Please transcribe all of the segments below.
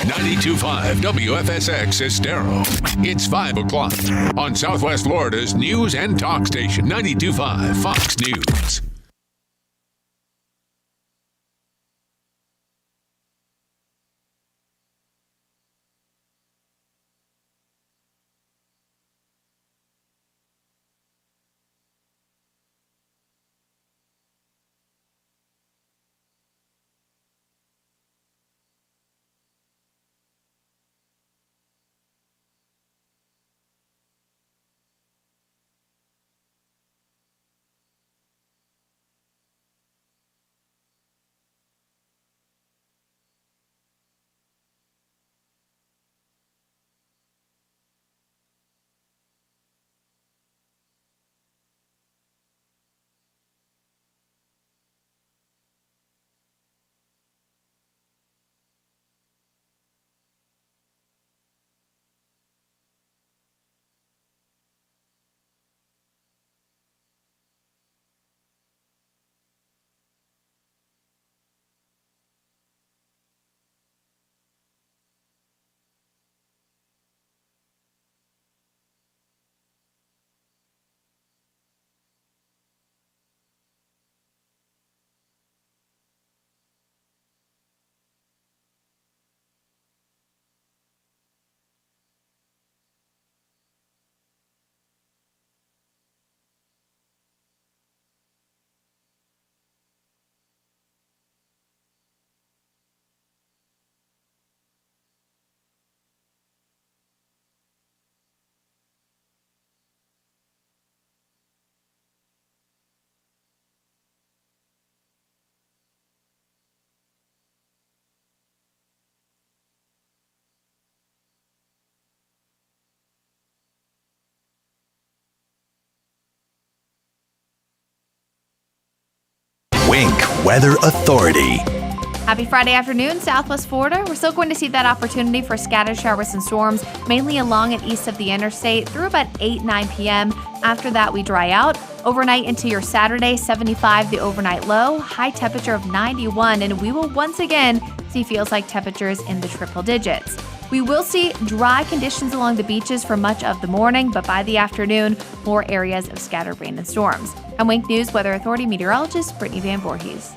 92.5 WFSX Estero. It's 5 o'clock on Southwest Florida's news and talk station, 92.5 Fox News. Wink Weather Authority. Happy Friday afternoon, Southwest Florida. We're still going to see that opportunity for scattered showers and storms, mainly along and east of the interstate through about 9 p.m. After that, we dry out. Overnight into your Saturday, 75 the overnight low, high temperature of 91, and we will once again see feels like temperatures in the triple digits. We will see dry conditions along the beaches for much of the morning, but by the afternoon, more areas of scattered rain and storms. I'm Wink News Weather Authority meteorologist Brittany Van Voorhees.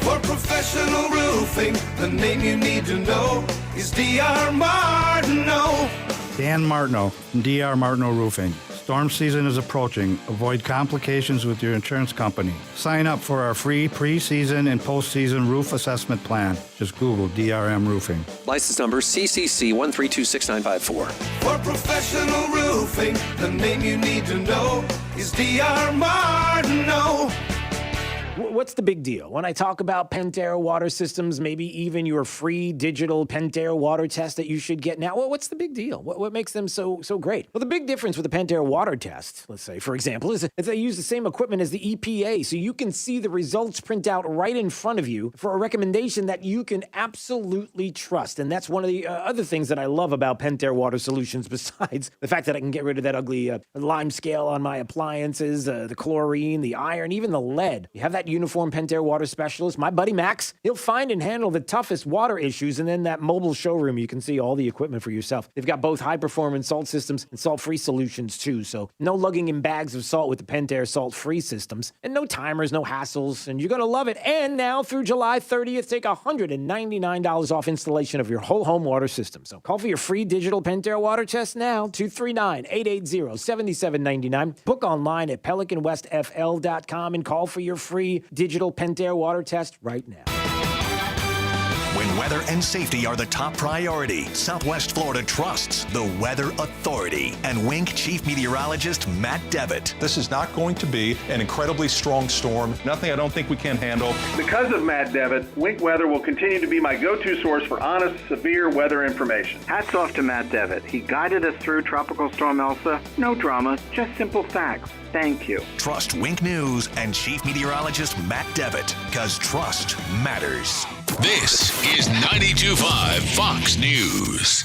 For professional roofing, the name you need to know is D.R. Martineau. Dan Martineau from D.R. Martineau Roofing. Storm season is approaching. Avoid complications with your insurance company. Sign up for our free pre-season and post-season roof assessment plan. Just Google DRM Roofing. License number CCC 1326954. For professional roofing, the name you need to know is D.R. Martineau. What's the big deal? When I talk about Pentair water systems, maybe even your free digital Pentair water test that you should get now, what's the big deal? What makes them so great? Well, the big difference with the Pentair water test, let's say, for example, is they use the same equipment as the EPA, so you can see the results print out right in front of you for a recommendation that you can absolutely trust. And that's one of the other things that I love about Pentair water solutions, besides the fact that I can get rid of that ugly lime scale on my appliances, the chlorine, the iron, even the lead. You have that uniform Pentair water specialist, my buddy Max. He'll find and handle the toughest water issues, and then that mobile showroom, you can see all the equipment for yourself. They've got both high-performance salt systems and salt-free solutions, too, so no lugging in bags of salt with the Pentair salt-free systems, and no timers, no hassles, and you're going to love it. And now through July 30th, take $199 off installation of your whole home water system. So call for your free digital Pentair water test now, 239-880-7799. Book online at pelicanwestfl.com and call for your free digital Pentair water test right now. When weather and safety are the top priority, Southwest Florida trusts the Weather Authority and Wink Chief Meteorologist Matt Devitt. This is not going to be an incredibly strong storm. Nothing I don't think we can't handle. Because of Matt Devitt, Wink Weather will continue to be my go-to source for honest, severe weather information. Hats off to Matt Devitt. He guided us through Tropical Storm Elsa. No drama, just simple facts. Thank you. Trust Wink News and Chief Meteorologist Matt Devitt, because trust matters. This is 92.5 Fox News.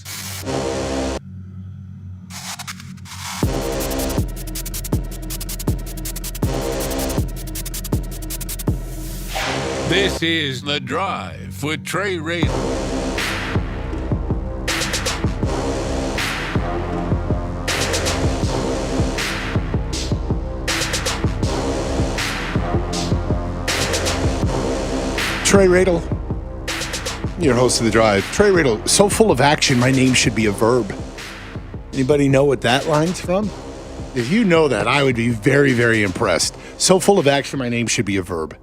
This is The Drive with Trey Raylan. Trey Radel, your host of The Drive. Trey Radel, so full of action, my name should be a verb. Anybody know what that line's from? If you know that, I would be very, very impressed. So full of action, my name should be a verb.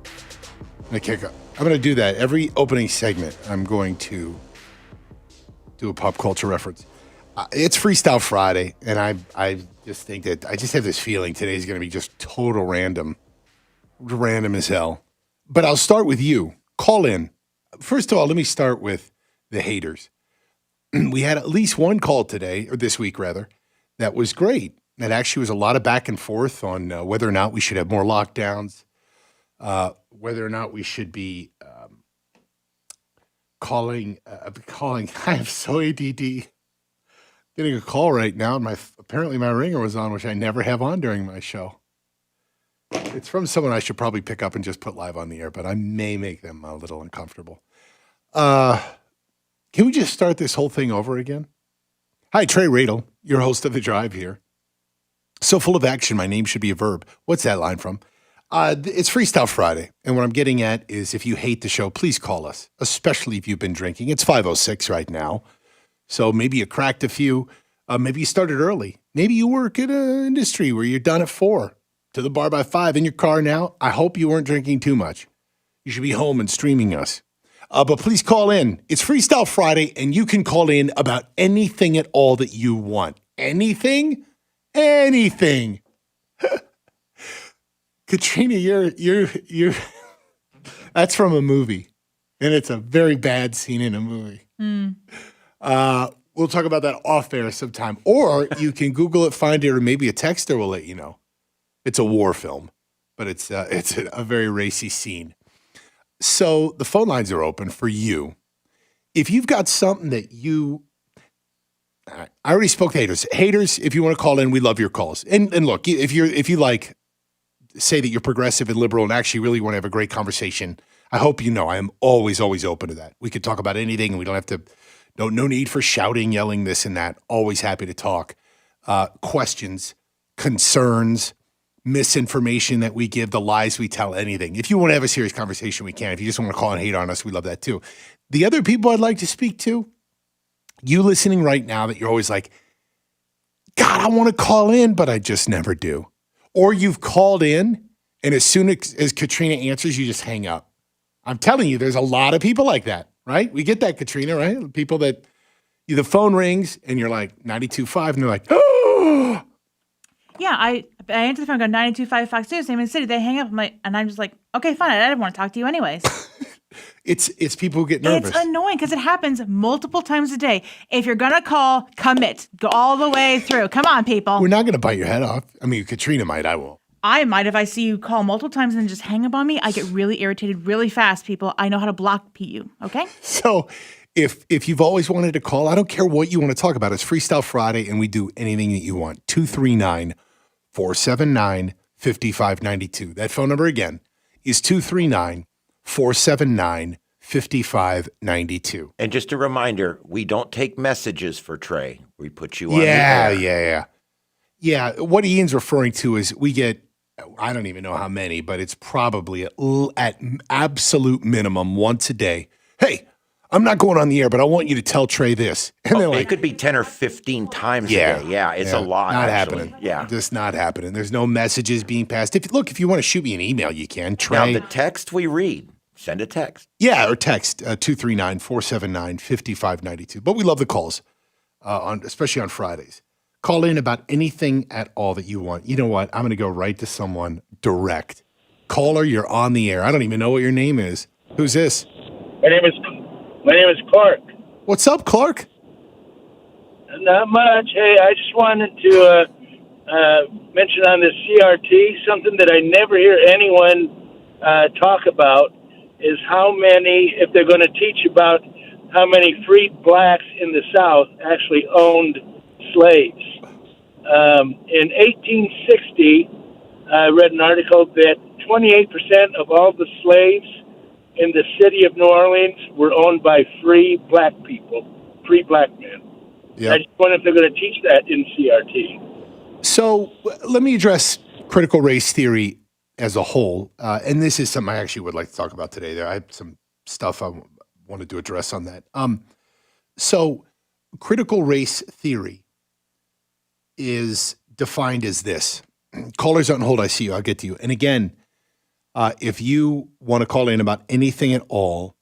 I'm going to do that. Every opening segment, I'm going to do a pop culture reference. It's Freestyle Friday, and I just think that I just have this feeling today's going to be just total random as hell. But I'll start with you. Call in. First of all, let me start with the haters. We had at least one call today, or this week rather, that was great. That actually was a lot of back and forth on whether or not we should have more lockdowns, whether or not we should be calling. I am so ADD. Getting a call right now, and apparently my ringer was on, which I never have on during my show. It's from someone I should probably pick up and just put live on the air, but I may make them a little uncomfortable. Can we just start this whole thing over again? Hi, Trey Radel, your host of The Drive here. So full of action, my name should be a verb. What's that line from? It's Freestyle Friday, and what I'm getting at is if you hate the show, please call us, especially if you've been drinking. It's 5:06 right now. So maybe you cracked a few. Maybe you started early. Maybe you work in an industry where you're done at 4, to the bar by 5, in your car now. I hope you weren't drinking too much. You should be home and streaming us. But please call in. It's Freestyle Friday, and you can call in about anything at all that you want. Anything? Anything. Katrina, you're that's from a movie, and it's a very bad scene in a movie. We'll talk about that off air sometime. Or you can Google it, find it, or maybe a texter will let you know. It's a war film, but it's a very racy scene. So the phone lines are open for you. If you've got something that I already spoke to haters. Haters, if you want to call in, we love your calls. And look, if you like say that you're progressive and liberal and actually really want to have a great conversation, I hope you know I am always open to that. We could talk about anything, and we don't have to. No need for shouting, yelling, this and that. Always happy to talk. Questions, concerns, misinformation that we give, the lies we tell, anything. If you want to have a serious conversation, we can. If you just want to call and hate on us, we love that too. The other people I'd like to speak to, you listening right now that you're always like, God, I want to call in, but I just never do. Or you've called in, and as soon as Katrina answers, you just hang up. I'm telling you, there's a lot of people like that. Right? We get that, Katrina, right? People that the phone rings and you're like 92.5 and they're like, oh. Yeah, I answer the phone, go 92.5 Fox News, same in the city. They hang up, I'm just like, okay, fine. I didn't want to talk to you anyways. It's people who get nervous. It's annoying because it happens multiple times a day. If you're going to call, commit. Go all the way through. Come on, people. We're not going to bite your head off. I mean, Katrina might. I won't. I might if I see you call multiple times and just hang up on me. I get really irritated really fast, people. I know how to block you, okay? So if you've always wanted to call, I don't care what you want to talk about. It's Freestyle Friday, and we do anything that you want. 239-479-5592. That phone number again is 239-479-5592. And just a reminder, we don't take messages for Trey. We put you on the air. Yeah, what Ian's referring to is we get, I don't even know how many, but it's probably at absolute minimum once a day. Hey, I'm not going on the air, but I want you to tell Trey this. And it could be 10 or 15 times a day. Yeah, it's a lot. Not actually. happening. Yeah. Just not happening. There's no messages being passed. If you want to shoot me an email, you can. Trey. Now, the text we read, send a text. Yeah, or text 239-479-5592. But we love the calls, especially on Fridays. Call in about anything at all that you want. You know what? I'm going to go right to someone direct. Caller, you're on the air. I don't even know what your name is. Who's this? My name is Clark. What's up, Clark? Not much. Hey, I just wanted to mention on this CRT something that I never hear anyone talk about is how many, if they're going to teach about how many freed blacks in the South actually owned slaves. In 1860, I read an article that 28% of all the slaves in the city of New Orleans were owned by free black people, free black men. Yep. I just wonder if they're going to teach that in CRT. So let me address critical race theory as a whole. And this is something I actually would like to talk about today. I have some stuff I wanted to address on that. So critical race theory is defined as this. Callers on hold, I see you. I'll get to you. And again, if you want to call in about anything at all,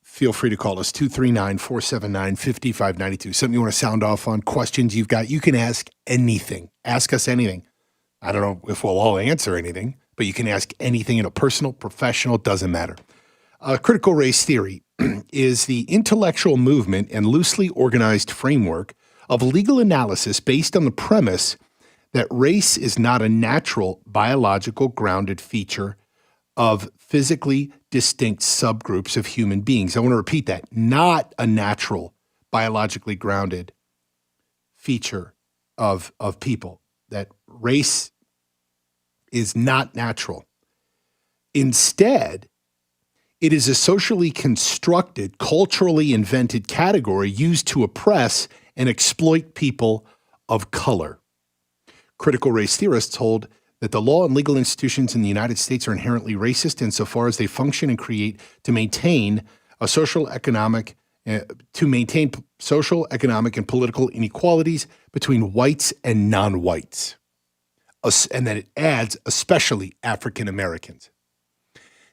feel free to call us, 239-479-5592. Something you want to sound off on, questions you've got. You can ask anything. Ask us anything. I don't know if we'll all answer anything, but you can ask anything in a personal, professional, doesn't matter. Critical race theory is the intellectual movement and loosely organized framework of legal analysis based on the premise that race is not a natural, biological grounded feature of physically distinct subgroups of human beings. I want to repeat that. Not a natural, biologically grounded feature of people. That race is not natural. Instead, it is a socially constructed, culturally invented category used to oppress and exploit people of color. Critical race theorists hold that the law and legal institutions in the United States are inherently racist insofar as they function and create to maintain social, economic, and political inequalities between whites and non-whites. And that it adds especially African Americans.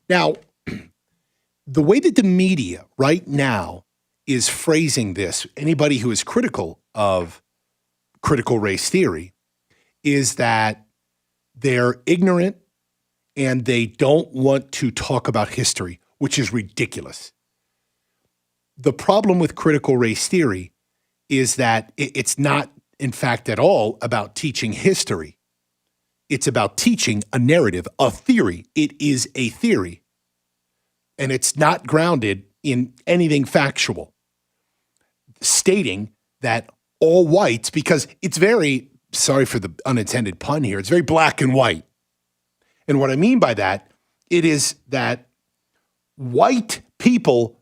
Now, the way that the media right now is phrasing this, anybody who is critical of critical race theory, is that they're ignorant and they don't want to talk about history, which is ridiculous. The problem with critical race theory is that it's not, in fact, at all about teaching history. It's about teaching a narrative, a theory. It is a theory. And it's not grounded in anything factual. Stating that all whites, because it's very, sorry for the unintended pun here, it's very black and white. And what I mean by that, it is that white people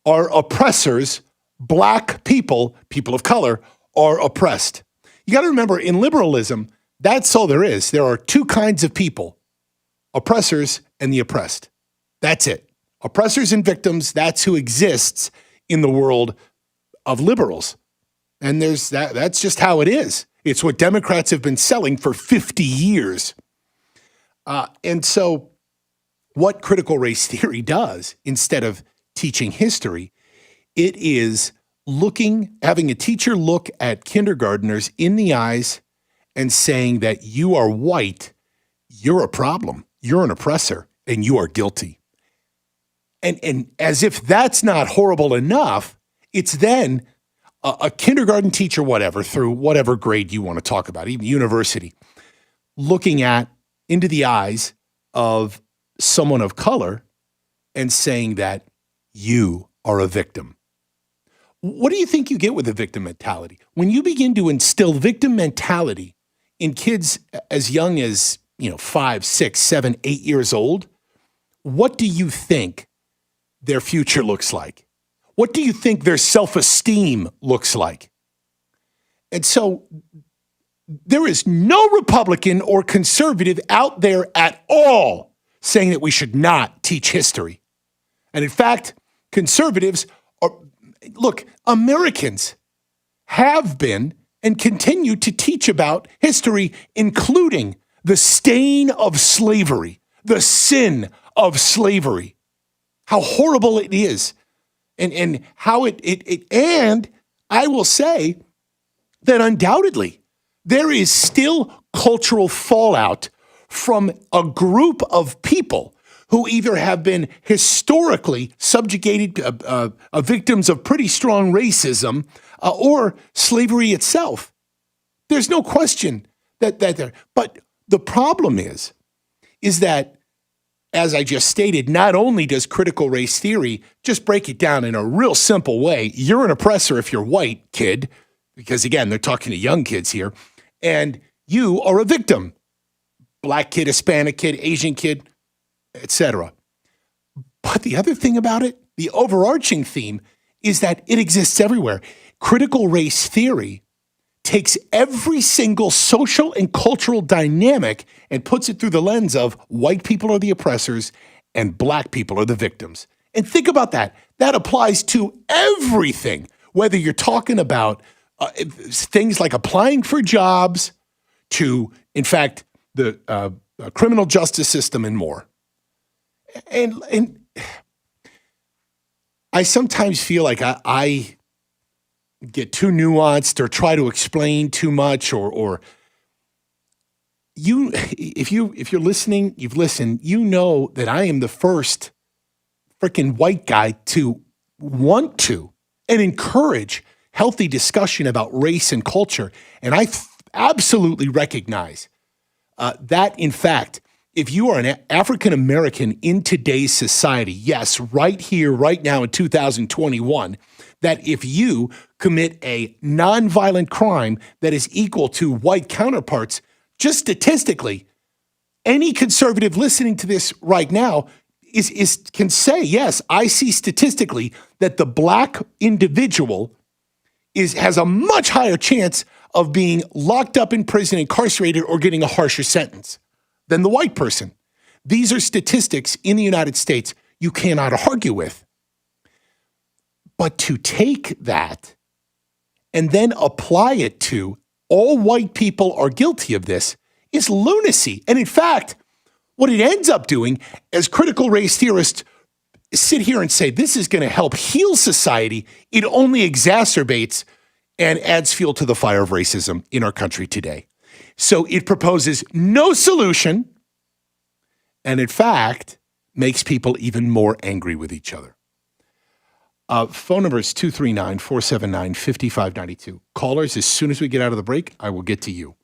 are oppressors, black people, people of color, are oppressed. You got to remember, in liberalism, that's all there is. There are two kinds of people, oppressors and the oppressed. That's it. Oppressors and victims, that's who exists in the world of liberals. And there's that's just how it is. It's what Democrats have been selling for 50 years. And so what critical race theory does, instead of teaching history, it is having a teacher look at kindergartners in the eyes and saying that you are white, you're a problem, you're an oppressor, and you are guilty. And as if that's not horrible enough, it's then a kindergarten teacher, whatever, through whatever grade you want to talk about, even university, looking into the eyes of someone of color and saying that you are a victim. What do you think you get with the victim mentality? When you begin to instill victim mentality in kids as young as, 5, 6, 7, 8 years old, what do you think their future looks like? What do you think their self-esteem looks like? And so there is no Republican or conservative out there at all saying that we should not teach history. And in fact, conservatives Americans have been and continue to teach about history, including the stain of slavery, the sin of slavery, how horrible it is, and how and I will say that undoubtedly there is still cultural fallout from a group of people who either have been historically subjugated, victims of pretty strong racism, or slavery itself. There's no question that there. But the problem is that, as I just stated, not only does critical race theory just break it down in a real simple way, you're an oppressor if you're white, kid, because again, they're talking to young kids here, and you are a victim. Black kid, Hispanic kid, Asian kid, etc. But the other thing about it, the overarching theme, is that it exists everywhere. Critical race theory takes every single social and cultural dynamic and puts it through the lens of white people are the oppressors and black people are the victims. And think about that. That applies to everything, whether you're talking about things like applying for jobs to, in fact, the criminal justice system and more. And I sometimes feel like I get too nuanced or try to explain too much, or if you're listening, you've listened, you know that I am the first freaking white guy to want to and encourage healthy discussion about race and culture. And I absolutely recognize that, in fact, if you are an African American in today's society, yes, right here, right now in 2021, that if you commit a nonviolent crime that is equal to white counterparts, just statistically, any conservative listening to this right now can say, yes, I see statistically that the black individual has a much higher chance of being locked up in prison, incarcerated, or getting a harsher sentence than the white person. These are statistics in the United States you cannot argue with. But to take that and then apply it to all white people are guilty of this is lunacy. And in fact, what it ends up doing, as critical race theorists sit here and say this is going to help heal society, it only exacerbates and adds fuel to the fire of racism in our country today. So it proposes no solution and, in fact, makes people even more angry with each other. Phone number is 239-479-5592. Callers, as soon as we get out of the break, I will get to you.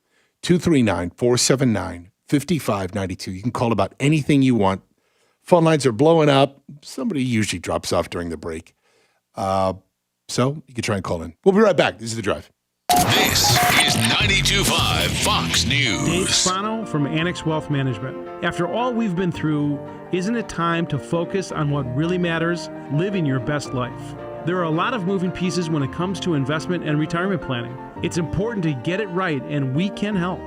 239-479-5592. You can call about anything you want. Phone lines are blowing up. Somebody usually drops off during the break. So you can try and call in. We'll be right back. This is The Drive. This is 92.5 Fox News. Dave Spano from Annex Wealth Management. After all we've been through, isn't it time to focus on what really matters? Living your best life. There are a lot of moving pieces when it comes to investment and retirement planning. It's important to get it right, and we can help.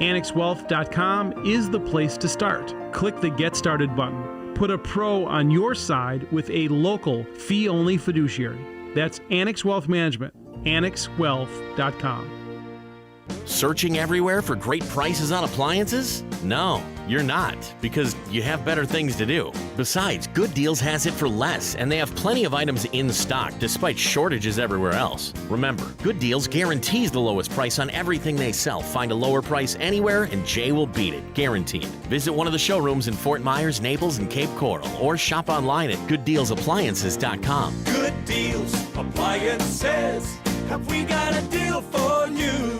AnnexWealth.com is the place to start. Click the Get Started button. Put a pro on your side with a local, fee-only fiduciary. That's Annex Wealth Management. AnnexWealth.com. Searching everywhere for great prices on appliances? No, you're not, because you have better things to do. Besides, Good Deals has it for less, and they have plenty of items in stock despite shortages everywhere else. Remember, Good Deals guarantees the lowest price on everything they sell. Find a lower price anywhere, and Jay will beat it, guaranteed. Visit one of the showrooms in Fort Myers, Naples, and Cape Coral, or shop online at GoodDealsAppliances.com. Good Deals Appliances. Have we got a deal for you?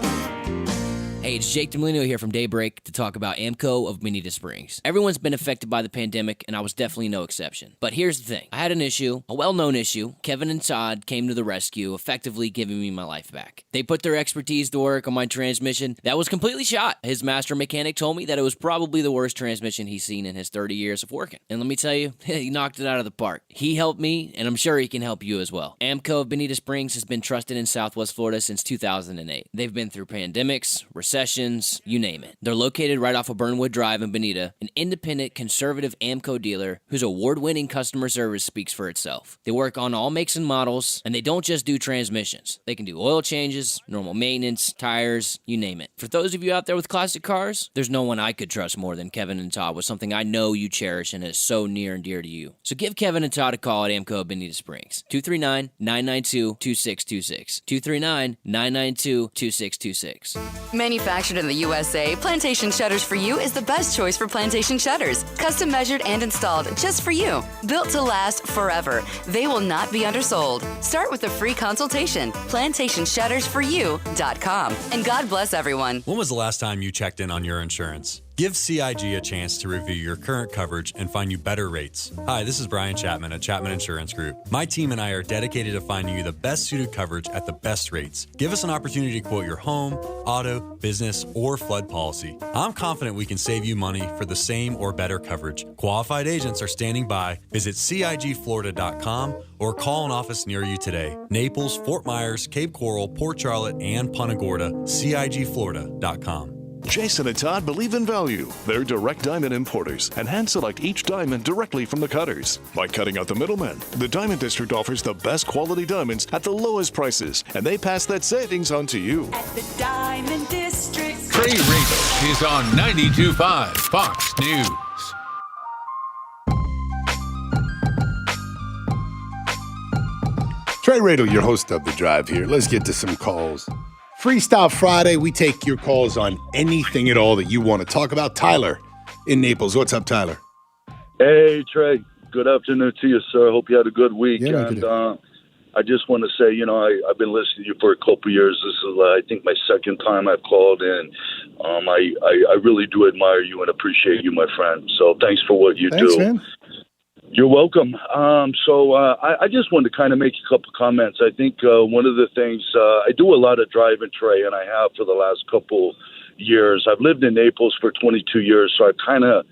Hey, it's Jake DeMolino here from Daybreak to talk about AMCO of Bonita Springs. Everyone's been affected by the pandemic, and I was definitely no exception. But here's the thing. I had an issue, a well-known issue. Kevin and Todd came to the rescue, effectively giving me my life back. They put their expertise to work on my transmission. That was completely shot. His master mechanic told me that it was probably the worst transmission he's seen in his 30 years of working. And let me tell you, he knocked it out of the park. He helped me, and I'm sure he can help you as well. AMCO of Bonita Springs has been trusted in Southwest Florida since 2008. They've been through pandemics, recessions, you name it. They're located right off of Burnwood Drive in Bonita, an independent, conservative AMCO dealer whose award-winning customer service speaks for itself. They work on all makes and models, and they don't just do transmissions. They can do oil changes, normal maintenance, tires, you name it. For those of you out there with classic cars, there's no one I could trust more than Kevin and Todd with something I know you cherish and is so near and dear to you. So give Kevin and Todd a call at AMCO of Bonita Springs, 239-992-2626, 239-992-2626. Manufactured in the USA, Plantation Shutters for You is the best choice for plantation shutters. Custom measured and installed just for you. Built to last forever. They will not be undersold. Start with a free consultation. PlantationShuttersForYou.com. And God bless everyone. When was the last time you checked in on your insurance? Give CIG a chance to review your current coverage and find you better rates. Hi, this is Brian Chapman at Chapman Insurance Group. My team and I are dedicated to finding you the best suited coverage at the best rates. Give us an opportunity to quote your home, auto, business, or flood policy. I'm confident we can save you money for the same or better coverage. Qualified agents are standing by. Visit CIGFlorida.com or call an office near you today. Naples, Fort Myers, Cape Coral, Port Charlotte, and Punta Gorda, CIGFlorida.com. Jason and Todd believe in value. They're direct diamond importers and hand select each diamond directly from the cutters. By cutting out the middlemen, the Diamond District offers the best quality diamonds at the lowest prices, and they pass that savings on to you. At the Diamond District. Trey Rader is on 92.5 Fox News. Trey Radel, your host of The Drive here. Let's get to some calls. Freestyle Friday, we take your calls on anything at all that you want to talk about. Tyler in Naples. What's up, Tyler? Hey, Trey. Good afternoon to you, sir. Hope you had a good week. Yeah, and I just want to say, I've been listening to you for a couple of years. This is, I think, my second time I've called in. I really do admire you and appreciate you, my friend. So thanks for what you do. Man. You're welcome. I just wanted to kind of make a couple comments. I think one of the things, I do a lot of driving, Trey, and I have for the last couple years. I've lived in Naples for 22 years, so I kind of,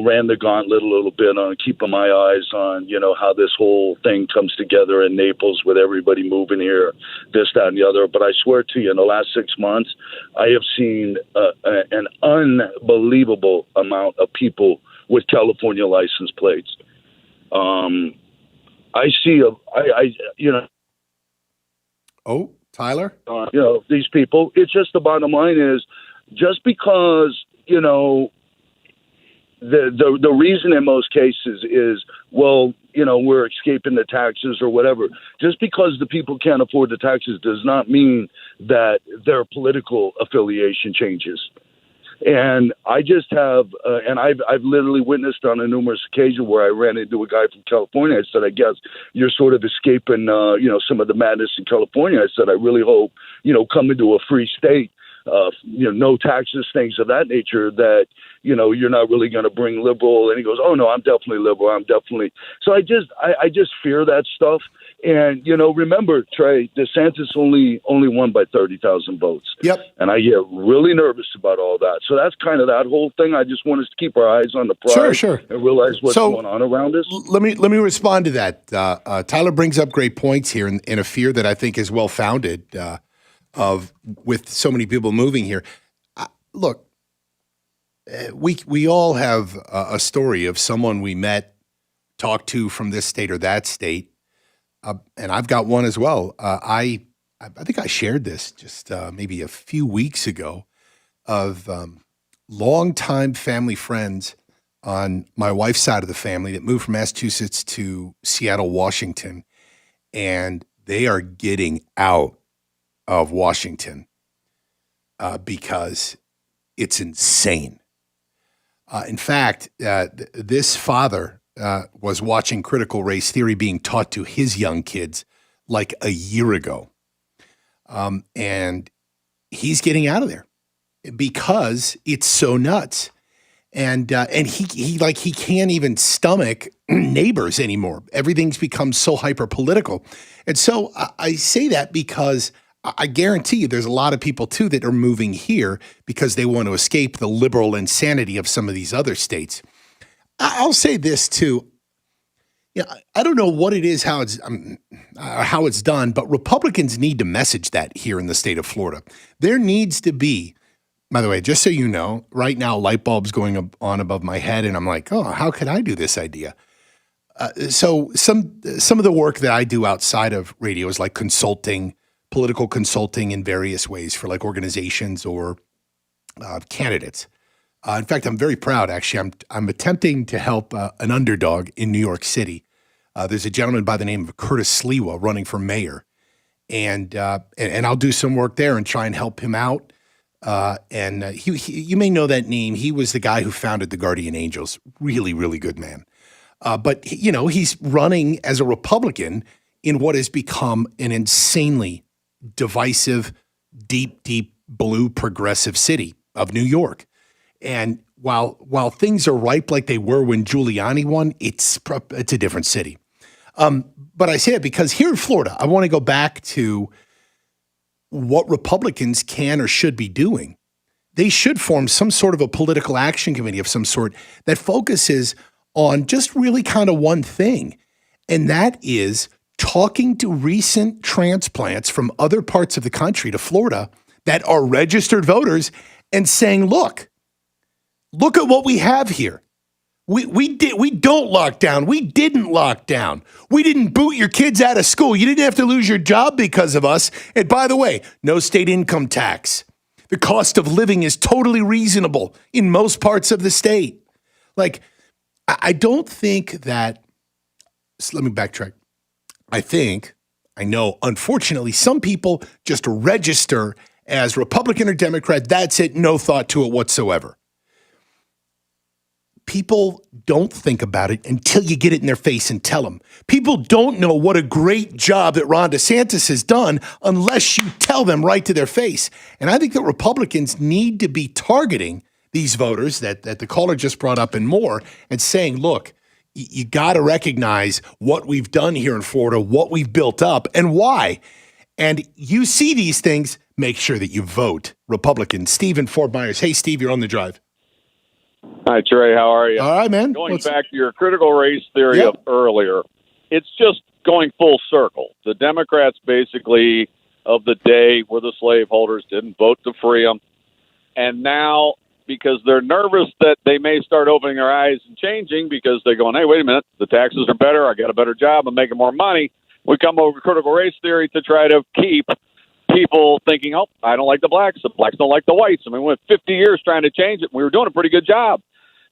ran the gauntlet a little bit on keeping my eyes on, how this whole thing comes together in Naples with everybody moving here, this, that, and the other. But I swear to you, in the last 6 months, I have seen an unbelievable amount of people with California license plates. I see Oh, Tyler? These people, it's just the bottom line is just because, the reason in most cases is, we're escaping the taxes or whatever. Just because the people can't afford the taxes does not mean that their political affiliation changes. And I just have, and I've literally witnessed on a numerous occasion where I ran into a guy from California. I said, I guess you're sort of escaping, some of the madness in California. I said, I really hope, coming to a free state, no taxes, things of that nature, that, you're not really going to bring liberal. And he goes, oh, no, I'm definitely liberal. So I just fear that stuff. And, remember, Trey, DeSantis only won by 30,000 votes. Yep. And I get really nervous about all that. So that's kind of that whole thing. I just want us to keep our eyes on the prize Sure. and realize what's going on around us. Let me respond to that. Tyler brings up great points here in a fear that I think is well-founded with so many people moving here. Look, we all have a story of someone we met, talked to from this state or that state. And I've got one as well. I think I shared this just maybe a few weeks ago of longtime family friends on my wife's side of the family that moved from Massachusetts to Seattle, Washington, and they are getting out of Washington because it's insane. In fact, this father was watching critical race theory being taught to his young kids like a year ago. And he's getting out of there because it's so nuts. And he can't even stomach neighbors anymore. Everything's become so hyper political. And so I say that because I guarantee you there's a lot of people too that are moving here because they want to escape the liberal insanity of some of these other states. I'll say this too. I don't know what it is, how it's done, but Republicans need to message that here in the state of Florida. There needs to be, by the way, just so you know, right now light bulbs going on above my head, and I'm like, oh, how could I do this idea? So some of the work that I do outside of radio is like consulting, political consulting in various ways for like organizations or candidates. In fact, I'm very proud, actually. I'm attempting to help an underdog in New York City. There's a gentleman by the name of Curtis Sliwa running for mayor, and I'll do some work there and try and help him out. You may know that name. He was the guy who founded the Guardian Angels. Really, really good man. But he's running as a Republican in what has become an insanely divisive, deep, deep blue progressive city of New York. And while things are ripe like they were when Giuliani won, it's a different city. But I say it because here in Florida, I want to go back to what Republicans can or should be doing. They should form some sort of a political action committee of some sort that focuses on just really kind of one thing, and that is talking to recent transplants from other parts of the country to Florida that are registered voters and saying, look at what we have here. We don't lock down. We didn't lock down. We didn't boot your kids out of school. You didn't have to lose your job because of us. And by the way, no state income tax. The cost of living is totally reasonable in most parts of the state. Like, I don't think that, so let me backtrack. I know, unfortunately, some people just register as Republican or Democrat. That's it. No thought to it whatsoever. People don't think about it until you get it in their face and tell them. People don't know what a great job that Ron DeSantis has done unless you tell them right to their face. And I think that Republicans need to be targeting these voters that the caller just brought up and more and saying, look, you got to recognize what we've done here in Florida, what we've built up, and why. And you see these things, make sure that you vote Republican. Steve in Fort Myers. Hey, Steve, you're on the drive. Hi, Trey. How are you? All right, man. Going back to your critical race theory of earlier, it's just going full circle. The Democrats basically of the day were the slaveholders, didn't vote to free them. And now, because they're nervous that they may start opening their eyes and changing because they're going, hey, wait a minute, the taxes are better, I got a better job, I'm making more money. We come over to critical race theory to try to keep people thinking, oh, I don't like the blacks don't like the whites. I mean, we went 50 years trying to change it. We were doing a pretty good job.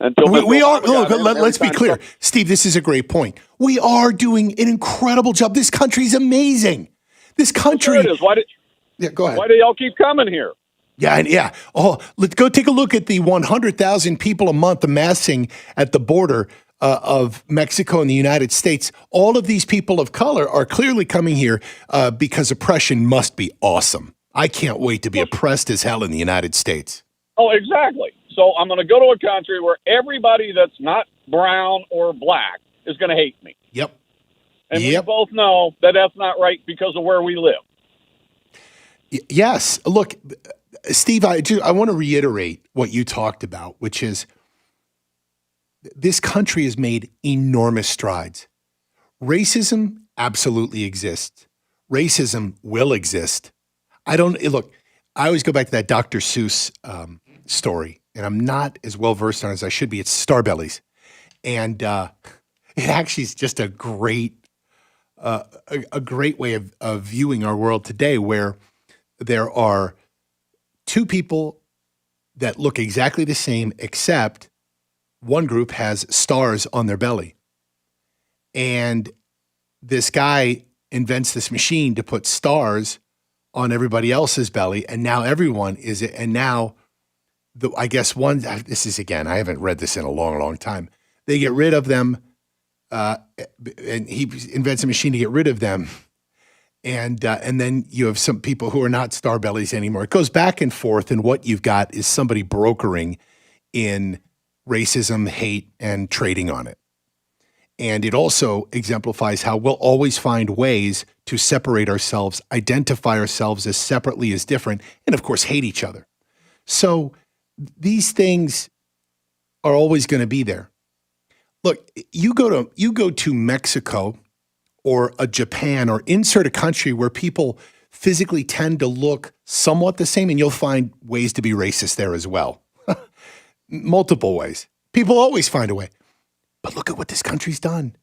Until we are. Look, let's be clear. Steve, this is a great point. We are doing an incredible job. This country's amazing. This country. Sure it is. Go ahead. Why do y'all keep coming here? Yeah. Oh, let's go take a look at the 100,000 people a month amassing at the border of Mexico and the United States. All of these people of color are clearly coming here because oppression must be awesome. I can't wait to be oppressed as hell in the United States. Oh, exactly. So I'm going to go to a country where everybody that's not brown or black is going to hate me. Yep. And we both know that that's not right because of where we live. Yes. Look, Steve, I want to reiterate what you talked about, which is this country has made enormous strides. Racism absolutely exists. Racism will exist. I always go back to that Dr. Seuss story, and I'm not as well versed on it as I should be. It's Starbellies. And it actually is just a great way of viewing our world today, where there are two people that look exactly the same, except one group has stars on their belly. And this guy invents this machine to put stars on everybody else's belly, and now everyone is it. And now, I guess this is, again, I haven't read this in a long, long time. They get rid of them, and he invents a machine to get rid of them. And then you have some people who are not starbellies anymore. It goes back and forth, and what you've got is somebody brokering in racism, hate, and trading on it. And it also exemplifies how we'll always find ways to separate ourselves, identify ourselves as separately as different, and of course hate each other. So these things are always going to be there. Look, you go to Mexico or a Japan, or insert a country where people physically tend to look somewhat the same, and you'll find ways to be racist there as well. Multiple ways. People always find a way. But look at what this country's done.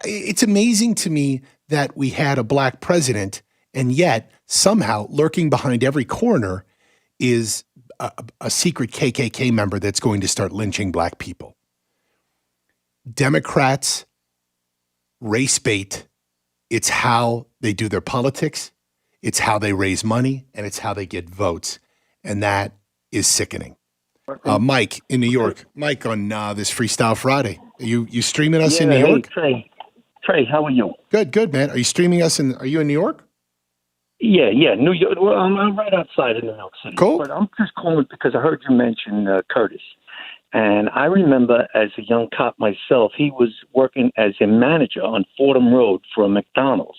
It's amazing to me that we had a black president, and yet somehow lurking behind every corner is a secret KKK member that's going to start lynching black people. Democrats race bait. It's how they do their politics. It's how they raise money, and it's how they get votes. And that is sickening. Mike in New York. Mike on this Freestyle Friday. Are you streaming us in New York? Hey, Trey, how are you? Good, man. Are you streaming us are you in New York? Yeah, New York. Well, I'm right outside of New York City. Cool. But I'm just calling because I heard you mention Curtis. And I remember as a young cop myself, he was working as a manager on Fordham Road for a McDonald's.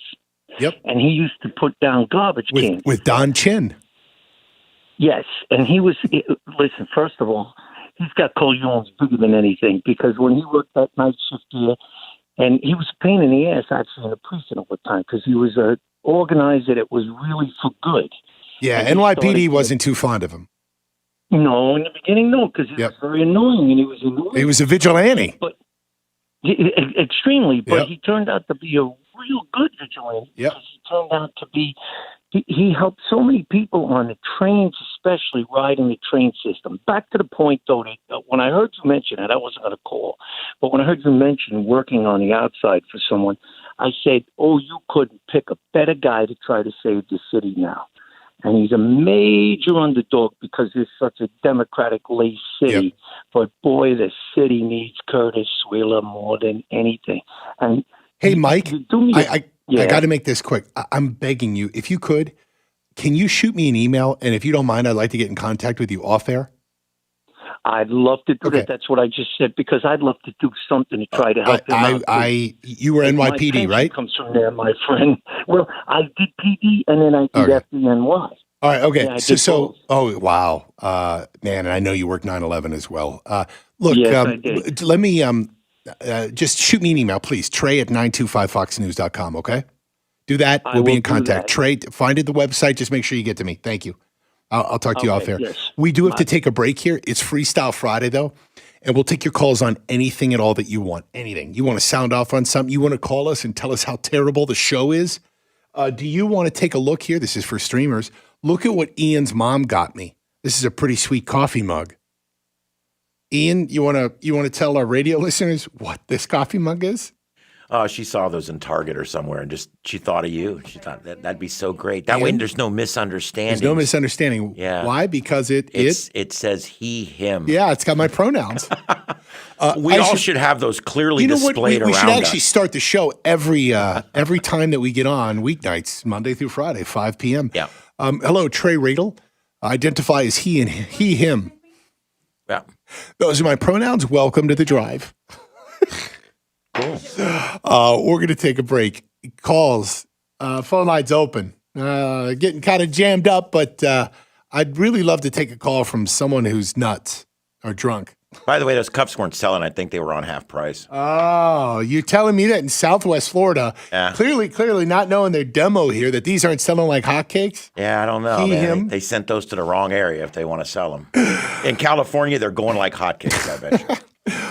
Yep. And he used to put down garbage cans. With Don Chin. Yes. And listen, first of all, he's got colognes bigger than anything, because when he worked that night shift here, and he was a pain in the ass actually in the precinct all the time, because he was an organizer that was really for good. Yeah, NYPD wasn't too fond of him. No, in the beginning, no, because it was very annoying, and he was annoying. He was a vigilante. But extremely, but Yep. he turned out to be a real good vigilante. Yep. Because he turned out to be. He helped so many people on the trains, especially riding the train system. Back to the point, though, that when I heard you mention it, I wasn't going to call, but when I heard you mention working on the outside for someone, I said, "Oh, you couldn't pick a better guy to try to save the city now." And he's a major underdog because it's such a democratic-laced city. But boy, the city needs Curtis Wheeler more than anything. And hey, Mike, I Yeah. got to make this quick. I'm begging you, if you could, can you shoot me an email? And if you don't mind, I'd like to get in contact with you off air. I'd love to do that. That's what I just said, because I'd love to do something to try to help him out. You were My NYPD, pension right? comes from there, my friend. Well, I did PD and then I did FDNY. All right. Okay. Yeah, I did both. Oh, wow. Man, and I know you worked 9/11 as well. Look, Yes, I did. let me just shoot me an email, please. Trey@925foxnews.com. Okay. Do that. I We'll be will in do contact. that. Trey, find it the website. Just make sure you get to me. Thank you. I'll talk to you Okay, off air. yes. We do have to take a break here. It's Freestyle Friday, though, and we'll take your calls on anything at all that you want. Anything. You want to sound off on something? You want to call us and tell us how terrible the show is? Do you want to take a look here? This is for streamers. Look at what Ian's mom got me. This is a pretty sweet coffee mug. Ian, you want to tell our radio listeners what this coffee mug is? She saw those in Target or somewhere and she thought of you. She thought that'd be so great. That way And there's no misunderstanding. There's no misunderstanding. Yeah. Why? Because it says he, him. Yeah, it's got my pronouns. We all should have those clearly displayed We around should actually us. start the show every time that we get on weeknights, Monday through Friday, 5 p.m. Yeah. Hello, Trey Radel. Identify as he and he, him. Yeah. Those are my pronouns. Welcome to the drive. Cool. We're going to take a break. Calls, phone lines open. Getting kind of jammed up, but I'd really love to take a call from someone who's nuts or drunk. By the way, those cups weren't selling. I think they were on half price. Oh, you're telling me that in Southwest Florida, Yeah. clearly not knowing their demo here, that these aren't selling like hotcakes? Yeah, I don't know, He, man. him? They sent those to the wrong area if they want to sell them. In California, they're going like hotcakes, I bet you.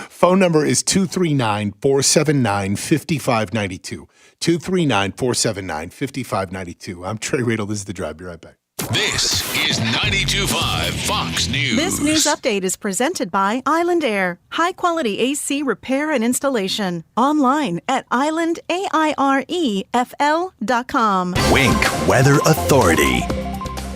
Phone number is 239-479-5592. 239-479-5592. I'm Trey Radel. This is The Drive. Be right back. This is 92.5 Fox News. This news update is presented by Island Air. High quality AC repair and installation. Online at islandairefl.com. Wink Weather Authority.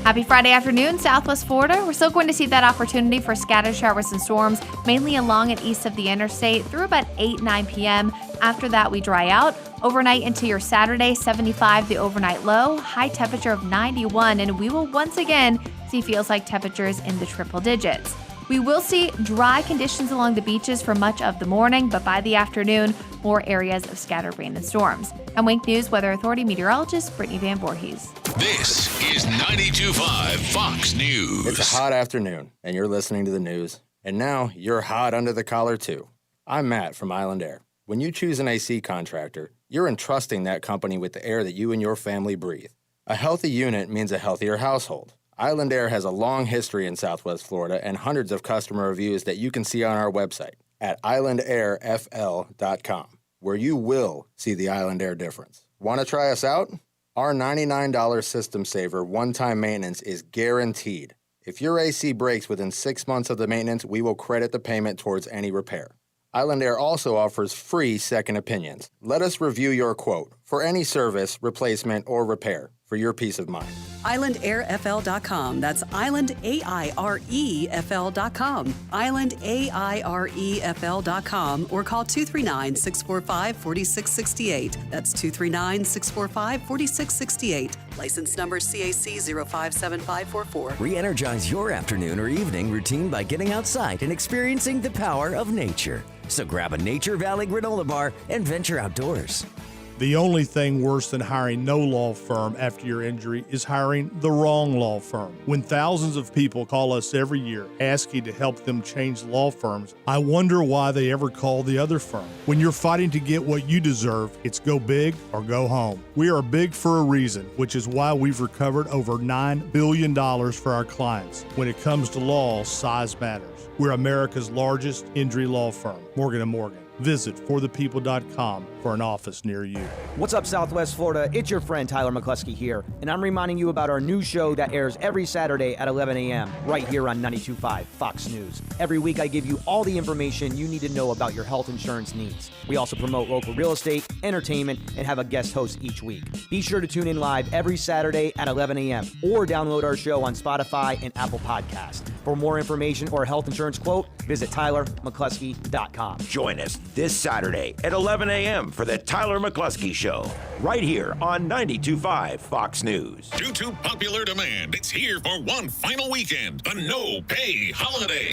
Happy Friday afternoon, Southwest Florida. We're still going to see that opportunity for scattered showers and storms, mainly along and east of the interstate through about 9 p.m. After that, we dry out. Overnight into your Saturday, 75 the overnight low, high temperature of 91, and we will once again see feels like temperatures in the triple digits. We will see dry conditions along the beaches for much of the morning, but by the afternoon, more areas of scattered rain and storms. I'm Wink News Weather Authority meteorologist Brittany Van Voorhees. This is 92.5 Fox News. It's a hot afternoon, and you're listening to the news. And now, you're hot under the collar, too. I'm Matt from Island Air. When you choose an AC contractor, you're entrusting that company with the air that you and your family breathe. A healthy unit means a healthier household. Island Air has a long history in Southwest Florida and hundreds of customer reviews that you can see on our website at islandairfl.com, where you will see the Island Air difference. Want to try us out? Our $99 System Saver one-time maintenance is guaranteed. If your AC breaks within 6 months of the maintenance, we will credit the payment towards any repair. Island Air also offers free second opinions. Let us review your quote for any service, replacement, or repair for your peace of mind. IslandAirFL.com. That's IslandAirefL.com. IslandAirefL.com or call 239-645-4668. That's 239-645-4668. License number CAC 057544. Re-energize your afternoon or evening routine by getting outside and experiencing the power of nature. So grab a Nature Valley granola bar and venture outdoors. The only thing worse than hiring no law firm after your injury is hiring the wrong law firm. When thousands of people call us every year asking to help them change law firms, I wonder why they ever call the other firm. When you're fighting to get what you deserve, it's go big or go home. We are big for a reason, which is why we've recovered over $9 billion for our clients. When it comes to law, size matters. We're America's largest injury law firm, Morgan & Morgan. Visit forthepeople.com for an office near you. What's up, Southwest Florida? It's your friend Tyler McCluskey here, and I'm reminding you about our new show that airs every Saturday at 11 a.m. right here on 92.5 Fox News. Every week, I give you all the information you need to know about your health insurance needs. We also promote local real estate, entertainment, and have a guest host each week. Be sure to tune in live every Saturday at 11 a.m. or download our show on Spotify and Apple Podcasts. For more information or a health insurance quote, visit TylerMcCluskey.com. Join us this Saturday at 11 a.m. for the Tyler McCluskey Show, right here on 92.5 Fox News. Due to popular demand, it's here for one final weekend, the no-pay holiday.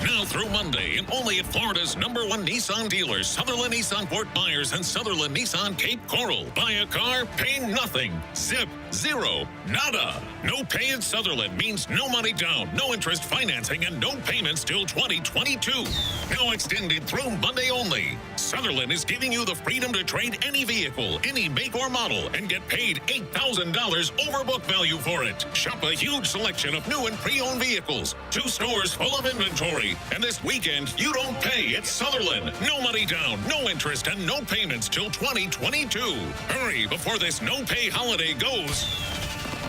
Now through Monday, and only at Florida's #1 Nissan dealers, Sutherland Nissan Fort Myers and Sutherland Nissan Cape Coral. Buy a car, pay nothing. Zip, zero, nada. No pay at Sutherland means no money down, no interest financing, and no payments till 2022. Now extended through Monday only. Sutherland is giving you the freedom to trade any vehicle, any make or model, and get paid $8,000 over book value for it. Shop a huge selection of new and pre-owned vehicles. 2 stores full of inventory. And this weekend, you don't pay at Sutherland. No money down, no interest, and no payments till 2022. Hurry before this no-pay holiday goes.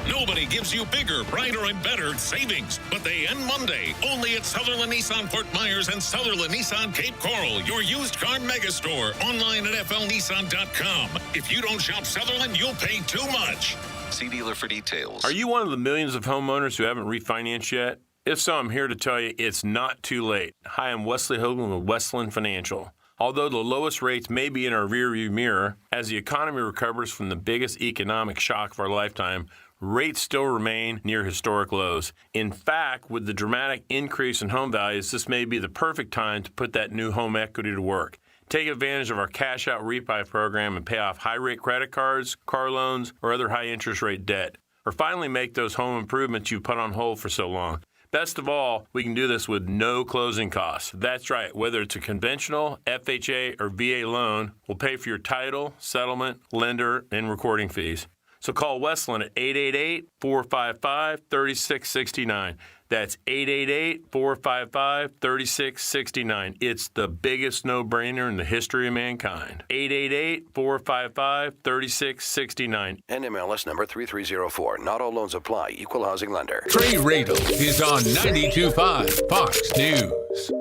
Nobody gives you bigger, brighter, and better savings, but they end Monday. Only at Sutherland Nissan Fort Myers and Sutherland Nissan Cape Coral, your used car megastore. Online at flnissan.com. If you don't shop Sutherland, you'll pay too much. See dealer for details. Are you one of the millions of homeowners who haven't refinanced yet? If so, I'm here to tell you it's not too late. Hi, I'm Wesley Hoagland with Westland Financial. Although the lowest rates may be in our rearview mirror, as the economy recovers from the biggest economic shock of our lifetime, rates still remain near historic lows. In fact, with the dramatic increase in home values, this may be the perfect time to put that new home equity to work. Take advantage of our cash out refi program and pay off high rate credit cards, car loans, or other high interest rate debt. Or finally make those home improvements you've put on hold for so long. Best of all, we can do this with no closing costs. That's right, whether it's a conventional, FHA, or VA loan, we'll pay for your title, settlement, lender, and recording fees. So call Westland at 888-455-3669. That's 888-455-3669. It's the biggest no-brainer in the history of mankind. 888-455-3669. NMLS number 3304. Not all loans apply. Equal housing lender. Trey Radel is on 92.5 Fox News.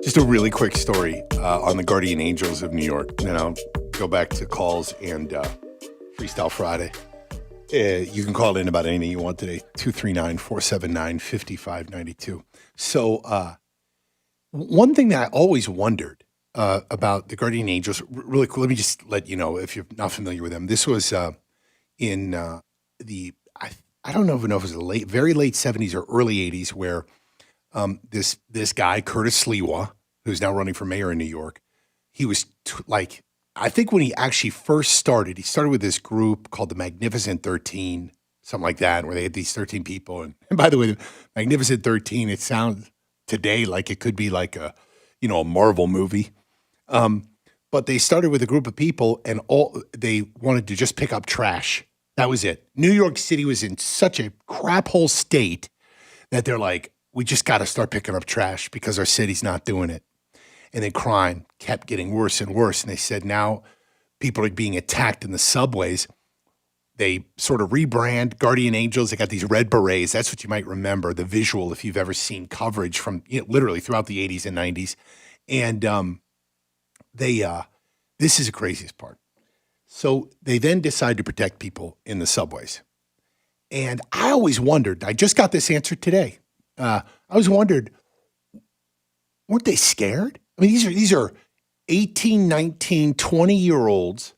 Just a really quick story on the Guardian Angels of New York. Then I'll go back to calls and Freestyle Friday. You can call in about anything you want today. 239-479-5592. So one thing that I always wondered about the Guardian Angels, really cool. Let me just let you know if you're not familiar with them. This was in I don't know if it was the very late 70s or early 80s where this guy, Curtis Sliwa, who's now running for mayor in New York, he was I think when he actually first started, he started with this group called the Magnificent 13, something like that, where they had these 13 people. And by the way, the Magnificent 13, it sounds today like it could be like a Marvel movie. But they started with a group of people and all they wanted to just pick up trash. That was it. New York City was in such a crap hole state that they're like, we just got to start picking up trash because our city's not doing it. And then crime kept getting worse and worse. And they said now people are being attacked in the subways. They sort of rebrand Guardian Angels. They got these red berets. That's what you might remember, the visual, if you've ever seen coverage from literally throughout the 80s and 90s. And this is the craziest part. So they then decide to protect people in the subways. And I always wondered, I just got this answer today. I always wondered, weren't they scared? I mean, these are 18, 19, 20-year-olds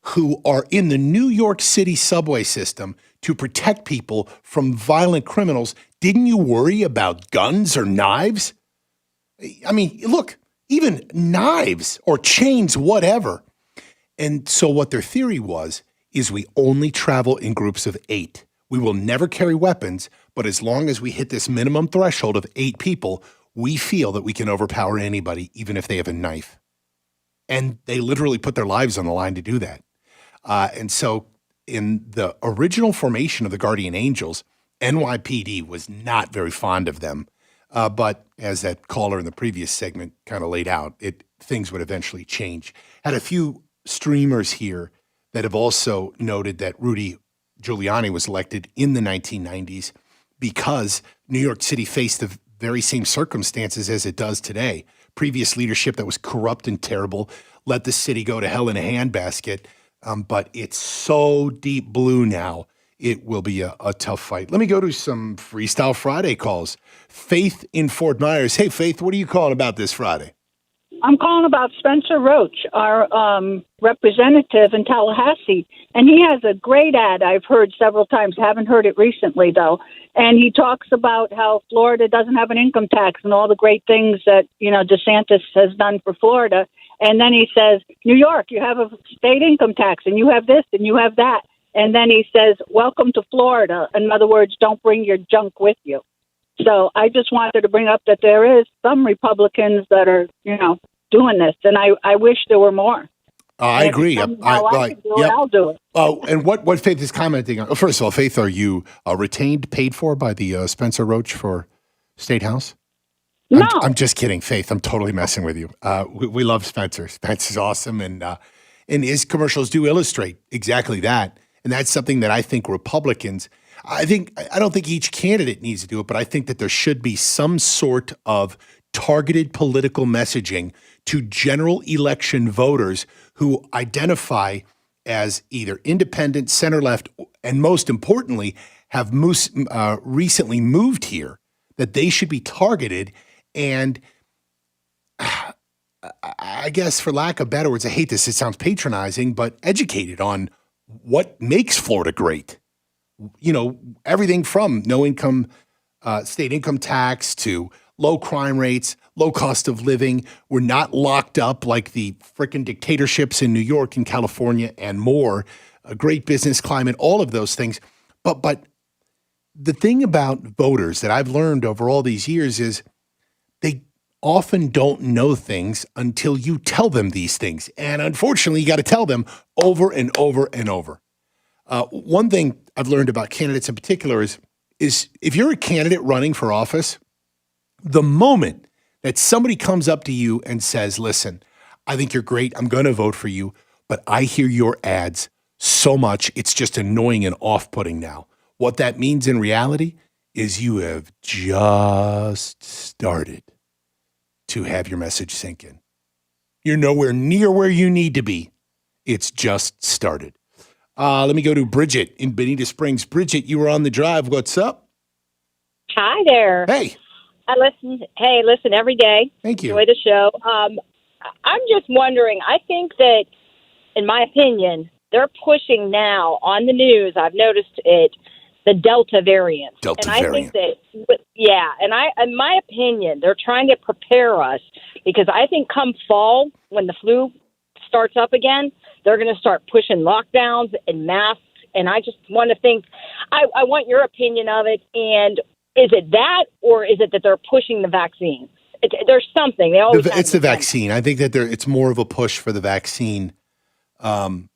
who are in the New York City subway system to protect people from violent criminals. Didn't you worry about guns or knives? I mean, look, even knives or chains, whatever. And so what their theory was is we only travel in groups of 8. We will never carry weapons, but as long as we hit this minimum threshold of 8 people, we feel that we can overpower anybody, even if they have a knife. And they literally put their lives on the line to do that. And so in the original formation of the Guardian Angels, NYPD was not very fond of them. But as that caller in the previous segment kind of laid out, things would eventually change. Had a few streamers here that have also noted that Rudy Giuliani was elected in the 1990s because New York City faced the very same circumstances as it does today. Previous leadership that was corrupt and terrible let the city go to hell in a handbasket. But it's so deep blue now, it will be a tough fight. Let me go to some Freestyle Friday calls. Faith in Fort Myers. Hey, Faith, what are you calling about this Friday? I'm calling about Spencer Roach, our representative in Tallahassee. And he has a great ad I've heard several times. Haven't heard it recently, though. And he talks about how Florida doesn't have an income tax and all the great things that, DeSantis has done for Florida. And then he says, New York, you have a state income tax, and you have this, and you have that. And then he says, welcome to Florida. In other words, don't bring your junk with you. So I just wanted to bring up that there is some Republicans that are, doing this, and I wish there were more. I agree. I can do it, I'll do it. Oh, and what Faith is commenting on? First of all, Faith, are you retained, paid for by the Spencer Roach for State House? No. I'm just kidding, Faith. I'm totally messing with you. We love Spencer. Spencer's awesome, and his commercials do illustrate exactly that. And that's something that I think Republicans, I don't think each candidate needs to do it, but I think that there should be some sort of targeted political messaging to general election voters who identify as either independent, center-left, and most importantly, have recently moved here, that they should be targeted and I guess for lack of better words, I hate this, it sounds patronizing, but educated on what makes Florida great. Everything from no income, state income tax to low crime rates, low cost of living. We're not locked up like the frickin' dictatorships in New York and California and more. A great business climate, all of those things. But the thing about voters that I've learned over all these years is they often don't know things until you tell them these things. And unfortunately, you got to tell them over and over and over. One thing I've learned about candidates in particular is if you're a candidate running for office, the moment that somebody comes up to you and says, listen, I think you're great, I'm going to vote for you, but I hear your ads so much, it's just annoying and off-putting now. What that means in reality is you have just started to have your message sink in. You're nowhere near where you need to be. It's just started. Let me go to Bridget in Bonita Springs. Bridget, you were on the drive. What's up? Hi there. Hey. I listen every day. Thank you. Enjoy the show. I'm just wondering, I think that, in my opinion, they're pushing now on the news, I've noticed it, the Delta variant. I think that, in my opinion, they're trying to prepare us because I think come fall, when the flu starts up again, they're going to start pushing lockdowns and masks. And I just want to think, I want your opinion of it. And is it that, or is it that they're pushing the vaccine? There's something. They always it's the vaccine. I think that it's more of a push for the vaccine. Look,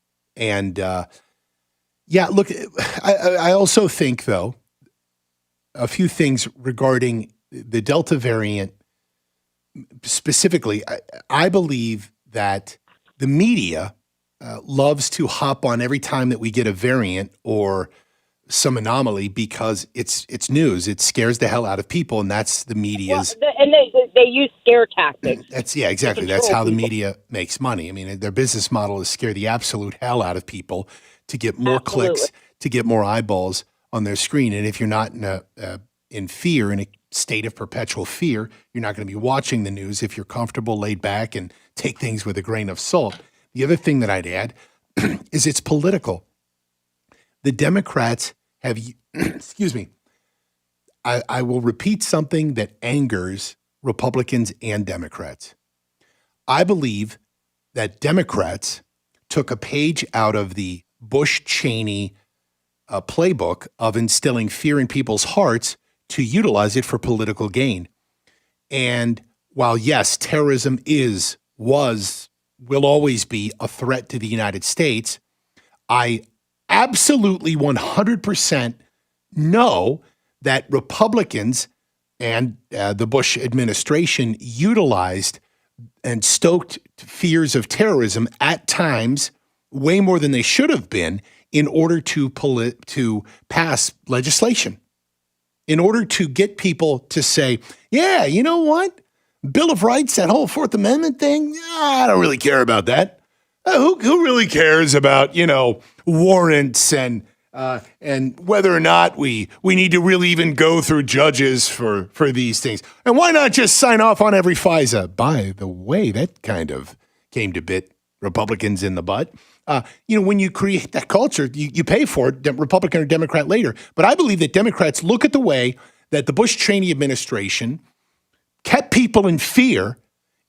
I also think, though, a few things regarding the Delta variant specifically. I believe that the media loves to hop on every time that we get a variant or some anomaly because it's news. It scares the hell out of people, and that's the media's. And they use scare tactics. Exactly. That's how the media makes money. I mean, their business model is scare the absolute hell out of people to get more clicks, to get more eyeballs on their screen. And if you're not in fear, in a state of perpetual fear, you're not going to be watching the news if you're comfortable, laid back, and take things with a grain of salt. The other thing that I'd add is it's political. The Democrats have, excuse me, I will repeat something that angers Republicans and Democrats. I believe that Democrats took a page out of the Bush-Cheney playbook of instilling fear in people's hearts to utilize it for political gain. And while, yes, terrorism will always be a threat to the United States, I absolutely 100% know that Republicans and the Bush administration utilized and stoked fears of terrorism at times way more than they should have been in order to pass legislation, in order to get people to say, yeah, you know what? Bill of Rights, that whole Fourth Amendment thing, I don't really care about that. Who really cares about, warrants and whether or not we need to really even go through judges for these things? And why not just sign off on every FISA? By the way, that kind of came to bit Republicans in the butt. When you create that culture, you pay for it, Republican or Democrat later. But I believe that Democrats look at the way that the Bush-Cheney administration kept people in fear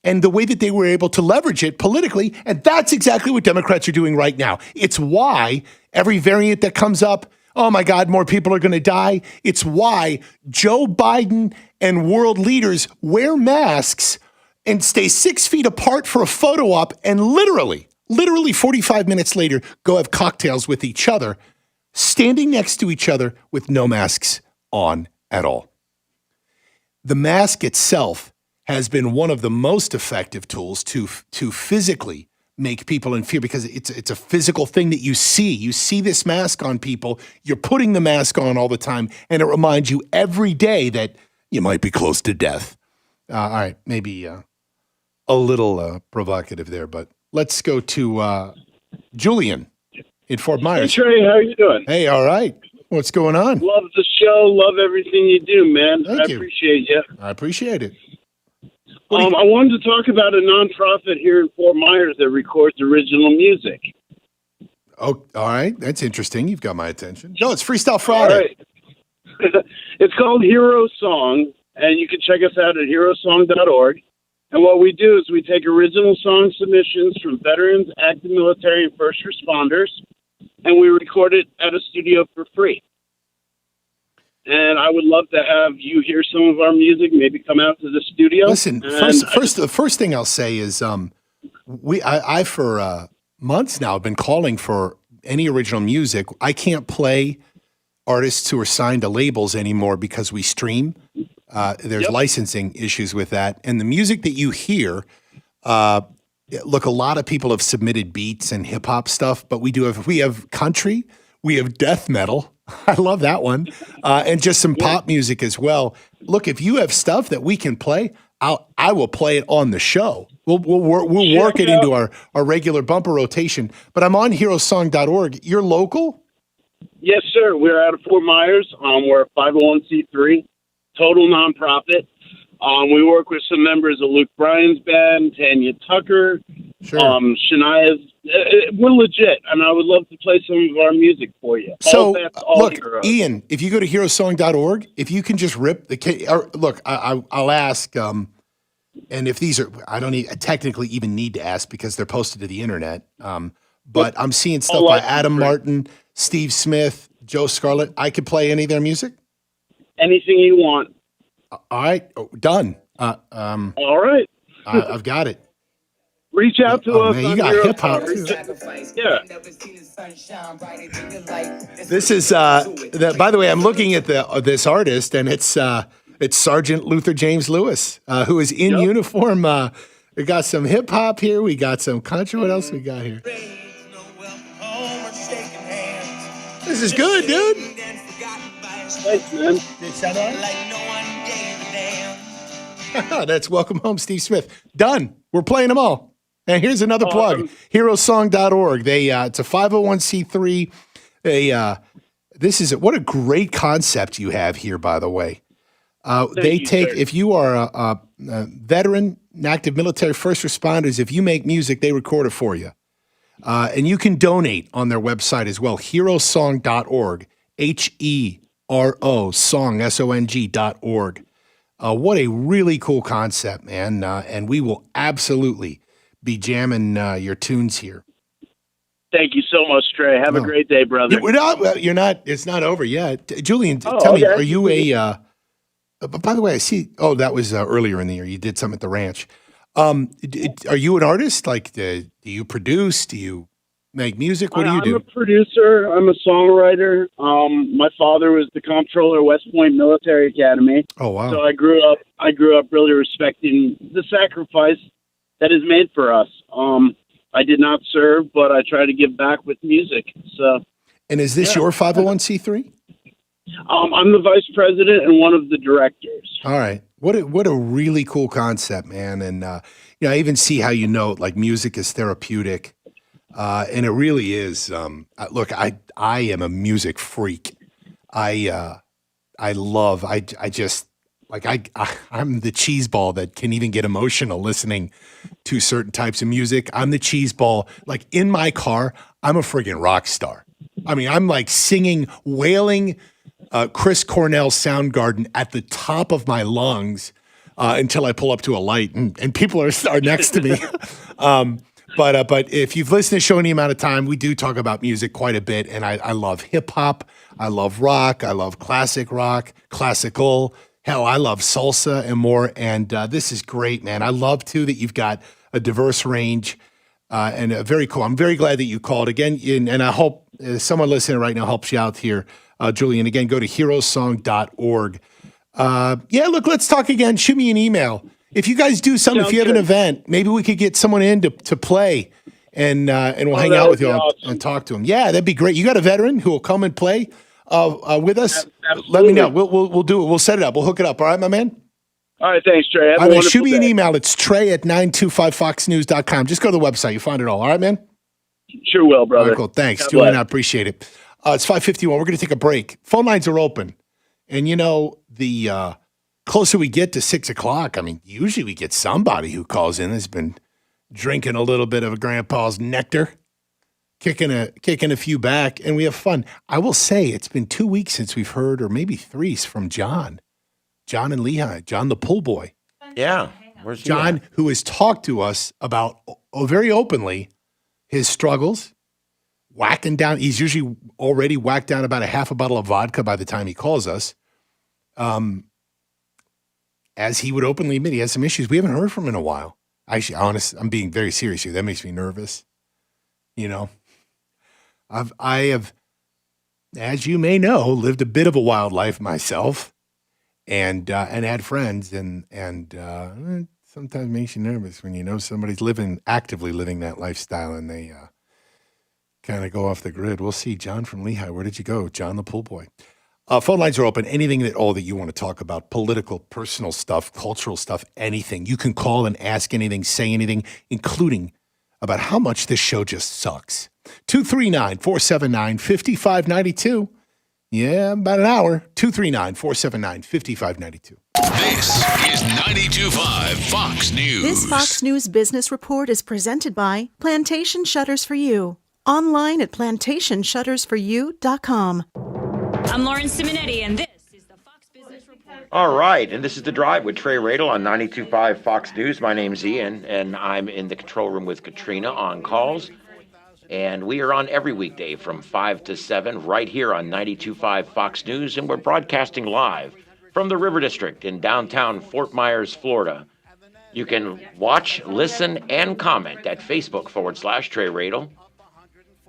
and the way that they were able to leverage it politically. And that's exactly what Democrats are doing right now. It's why every variant that comes up, oh my God, more people are going to die. It's why Joe Biden and world leaders wear masks and stay 6 feet apart for a photo op and literally 45 minutes later, go have cocktails with each other, standing next to each other with no masks on at all. The mask itself has been one of the most effective tools to physically make people in fear because it's a physical thing that you see. You see this mask on people. You're putting the mask on all the time, and it reminds you every day that you might be close to death. All right, maybe a little provocative there, but let's go to Julian in Fort Myers. Hey, Trey, how you doing? Hey, all right. What's going on? Love the show. Love everything you do, man. Thank you. Appreciate you. I appreciate it. I wanted to talk about a nonprofit here in Fort Myers that records original music. Oh, all right. That's interesting. You've got my attention. No, it's Freestyle Friday. All right. It's called Hero Song, and you can check us out at herosong.org. And what we do is we take original song submissions from veterans, active military, and first responders, and we record it at a studio for free. And I would love to have you hear some of our music, maybe come out to the studio. Listen, the first thing I'll say is I for months now have been calling for any original music. I can't play artists who are signed to labels anymore because we stream. There's licensing issues with that. And the music that you hear, look, a lot of people have submitted beats and hip hop stuff, but we have country, we have death metal. I love that one. And just some pop music as well. Look, if you have stuff that we can play, I will play it on the show. We'll work it into our regular bumper rotation. But I'm on herosong.org. You're local? Yes, sir. We're out of Fort Myers. We're a 501c3, total nonprofit. We work with some members of Luke Bryan's band, Tanya Tucker, Shania's. We're legit, and I would love to play some of our music for you. So, look, Ian, if you go to herosong.org, if you can just rip the look, I'll ask, and if these are, I don't technically even need to ask because they're posted to the internet, but I'm seeing stuff by Adam Martin, Steve Smith, Joe Scarlett. I could play any of their music? Anything you want. All right, done. All right. I've got it. Reach out to us. Man, you got hip hop too. Yeah. This is by the way, I'm looking at this artist, and it's Sergeant Luther James Lewis, who is in uniform. We got some hip hop here. We got some country. What else we got here? This is good, dude. Thanks, man. That's Welcome Home, Steve Smith. Done. We're playing them all. And here's another plug. Herosong.org. It's a 501c3. What a great concept you have here, by the way. If you are a veteran, an active military, first responders, if you make music, they record it for you. And you can donate on their website as well, herosong.org, HERO song, SONG.org. What a really cool concept, man. And we will absolutely be jamming your tunes here. Thank you so much, Trey. Have a great day, brother. You're not. It's not over yet. Julian, tell me, okay. are you by the way, I see. Oh, that was earlier in the year. You did something at the ranch. Are you an artist? Like, do you produce? Do you make music? What do you do? I'm a producer. I'm a songwriter. My father was the comptroller of West Point Military Academy. Oh, wow. So I grew up really respecting the sacrifice that is made for us. I did not serve, but I try to give back with music. So. And is this your 501c3? I'm the vice president and one of the directors. All right. What a really cool concept, man. And, I even see how you note, like, music is therapeutic. And it really is. Look, I am a music freak. I'm the cheese ball that can even get emotional listening to certain types of music. I'm the cheese ball. Like, in my car, I'm a friggin' rock star. I mean, I'm like singing, wailing Chris Cornell Soundgarden at the top of my lungs until I pull up to a light and people are next to me. But if you've listened to the show any amount of time, we do talk about music quite a bit. And I love hip hop. I love rock. I love classic rock, classical. Hell, I love salsa and more. And this is great, man. I love, too, that you've got a diverse range and very cool. I'm very glad that you called again. And I hope someone listening right now helps you out here, Julian. Again, go to heroesong.org. Look, let's talk again. Shoot me an email. If you guys do something, if you have an event, maybe we could get someone in to play and we'll hang out with you and talk to them. Yeah, that'd be great. You got a veteran who will come and play with us? Absolutely. Let me know. We'll do it. We'll set it up. We'll hook it up. All right, my man? All right, thanks, Trey. All right, shoot me an email. It's trey@925foxnews.com. Just go to the website. You'll find it all. All right, man? Sure will, brother. All right, cool. Thanks, Julian. I appreciate it. It's 5:51. We're going to take a break. Phone lines are open. And, the closer we get to 6 o'clock, I mean, usually we get somebody who calls in that's been drinking a little bit of a grandpa's nectar, kicking a few back, and we have fun. I will say it's been 2 weeks since we've heard, or maybe 3, from John and Lehigh, John the pool boy. Yeah. Where's John, he at? who has talked to us about very openly his struggles, whacking down. He's usually already whacked down about a half a bottle of vodka by the time he calls us. As he would openly admit, he has some issues. We haven't heard from him in a while. Actually, I'm being very serious here. That makes me nervous. I have, as you may know, lived a bit of a wild life myself, and had friends, and sometimes makes you nervous when somebody's actively living that lifestyle, and they kind of go off the grid. We'll see. John from Lehigh, where did you go? John the pool boy. Phone lines are open. Anything at all that you want to talk about, political, personal stuff, cultural stuff, anything. You can call and ask anything, say anything, including about how much this show just sucks. 239-479-5592. Yeah, about an hour. 239-479-5592. This is 92.5 Fox News. This Fox News Business Report is presented by Plantation Shutters for You. Online at plantationshuttersforyou.com. I'm Lauren Simonetti, and this is the Fox Business Report. All right, and this is The Drive with Trey Radel on 92.5 Fox News. My name's Ian, and I'm in the control room with Katrina on calls. And we are on every weekday from 5 to 7 right here on 92.5 Fox News, and we're broadcasting live from the River District in downtown Fort Myers, Florida. You can watch, listen, and comment at Facebook.com/Trey Radel.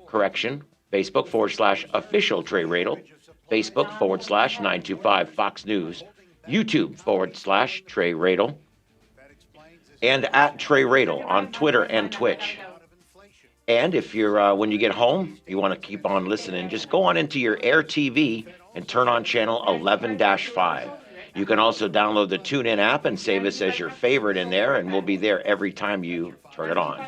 Correction, Facebook.com/official Trey Radel. Facebook.com/925 Fox News, YouTube.com/Trey Radel, and at Trey Radel on Twitter and Twitch. And if you're, when you get home, you want to keep on listening, just go on into your Air TV and turn on channel 11-5. You can also download the TuneIn app and save us as your favorite in there, and we'll be there every time you turn it on.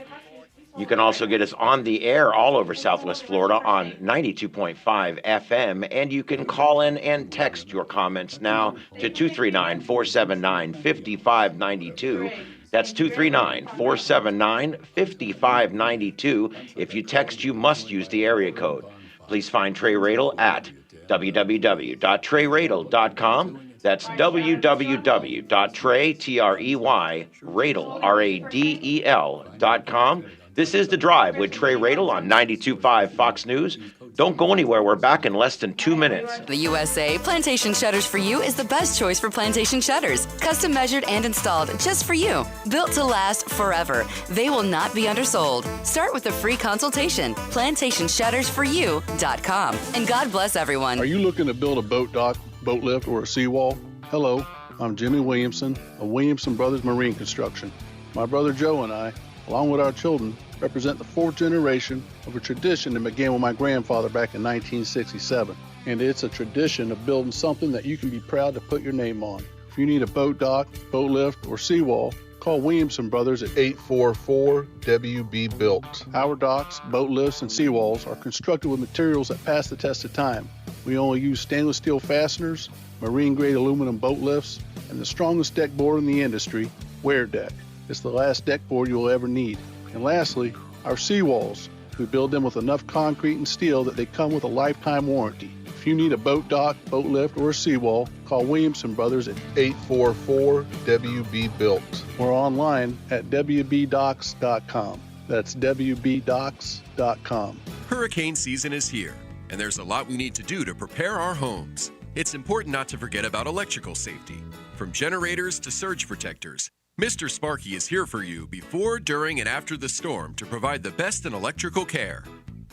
You can also get us on the air all over Southwest Florida on 92.5 FM, and you can call in and text your comments now to 239-479-5592. That's 239-479-5592. If you text, you must use the area code. Please find Trey Radel at www.treyradel.com. That's www.TreyRadel.com. This is The Drive with Trey Radel on 92.5 Fox News. Don't go anywhere. We're back in less than 2 minutes. The USA Plantation Shutters for You is the best choice for plantation shutters. Custom measured and installed just for you. Built to last forever. They will not be undersold. Start with a free consultation. PlantationShuttersForYou.com. And God bless everyone. Are you looking to build a boat dock, boat lift, or a seawall? Hello, I'm Jimmy Williamson of Williamson Brothers Marine Construction. My brother Joe and I, along with our children, represent the fourth generation of a tradition that began with my grandfather back in 1967. And it's a tradition of building something that you can be proud to put your name on. If you need a boat dock, boat lift, or seawall, call Williamson Brothers at 844-WB-BUILT. Our docks, boat lifts, and seawalls are constructed with materials that pass the test of time. We only use stainless steel fasteners, marine-grade aluminum boat lifts, and the strongest deck board in the industry, Wear Deck. It's the last deck board you'll ever need. And lastly, our seawalls. We build them with enough concrete and steel that they come with a lifetime warranty. If you need a boat dock, boat lift, or a seawall, call Williamson Brothers at 844-WB-BUILT. We're online at WBDocks.com. That's WBDocks.com. Hurricane season is here, and there's a lot we need to do to prepare our homes. It's important not to forget about electrical safety. From generators to surge protectors, Mr. Sparky is here for you before, during, and after the storm to provide the best in electrical care.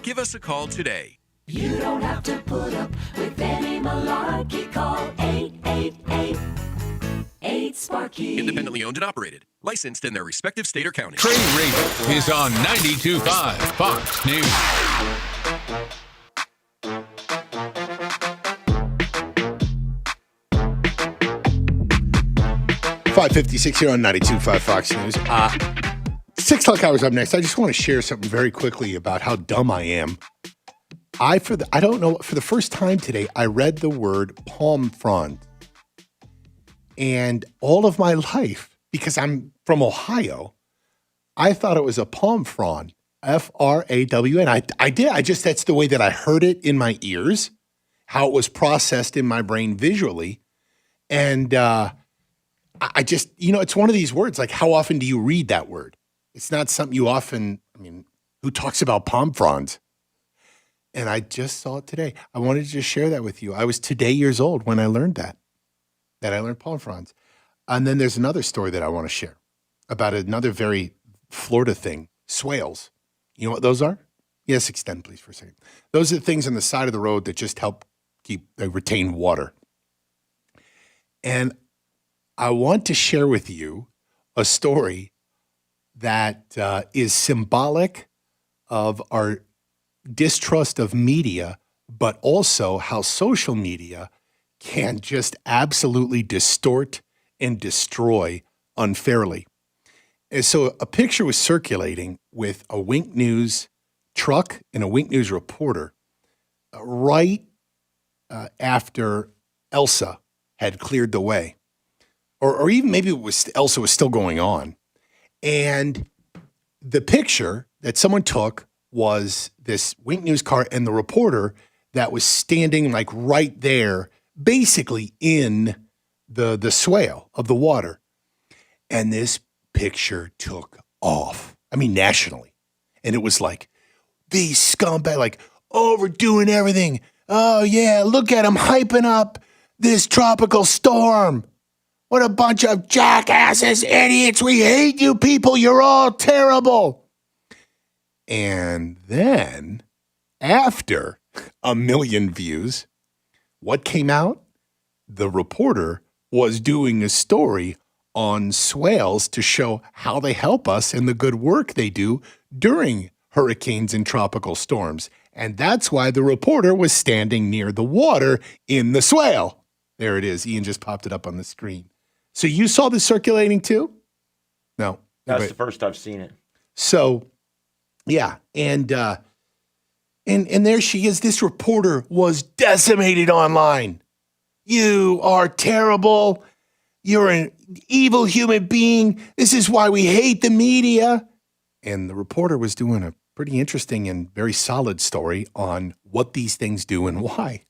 Give us a call today. You don't have to put up with any malarkey. Call 888-8-SPARKY. Independently owned and operated. Licensed in their respective state or county. Trey Radel is on 92.5 Fox News. 5:56 here on 92.5 Fox News. 6 o'clock hours up next. I just want to share something very quickly about how dumb I am. I don't know, for the first time today, I read the word palm frond. And all of my life, because I'm from Ohio, I thought it was a palm frond, F-R-A-W-N. I did. That's the way that I heard it in my ears, how it was processed in my brain visually. And I just, it's one of these words, like how often do you read that word? It's not something you often, who talks about palm fronds? And I just saw it today. I wanted to just share that with you. I was today years old when I learned that I learned palm fronds. And then there's another story that I want to share about another very Florida thing, swales. You know what those are? Yes, extend please for a second. Those are the things on the side of the road that just help retain water. And I want to share with you a story that is symbolic of our distrust of media, but also how social media can just absolutely distort and destroy unfairly. And so a picture was circulating with a Wink News truck and a Wink News reporter right after Elsa had cleared the way. Or even maybe Elsa was still going on. And the picture that someone took was this Wink News car and the reporter that was standing like right there, basically in the swale of the water. And this picture took off. Nationally. And it was like, these scumbag, like overdoing everything. Oh yeah, look at them hyping up this tropical storm. What a bunch of jackasses, idiots. We hate you people. You're all terrible. And then, after 1 million views, what came out? The reporter was doing a story on swales to show how they help us and the good work they do during hurricanes and tropical storms. And that's why the reporter was standing near the water in the swale. There it is. Ian just popped it up on the screen. So you saw this circulating too? No. That's the first I've seen it. So, yeah. And there she is. This reporter was decimated online. You are terrible. You're an evil human being. This is why we hate the media. And the reporter was doing a pretty interesting and very solid story on what these things do and why.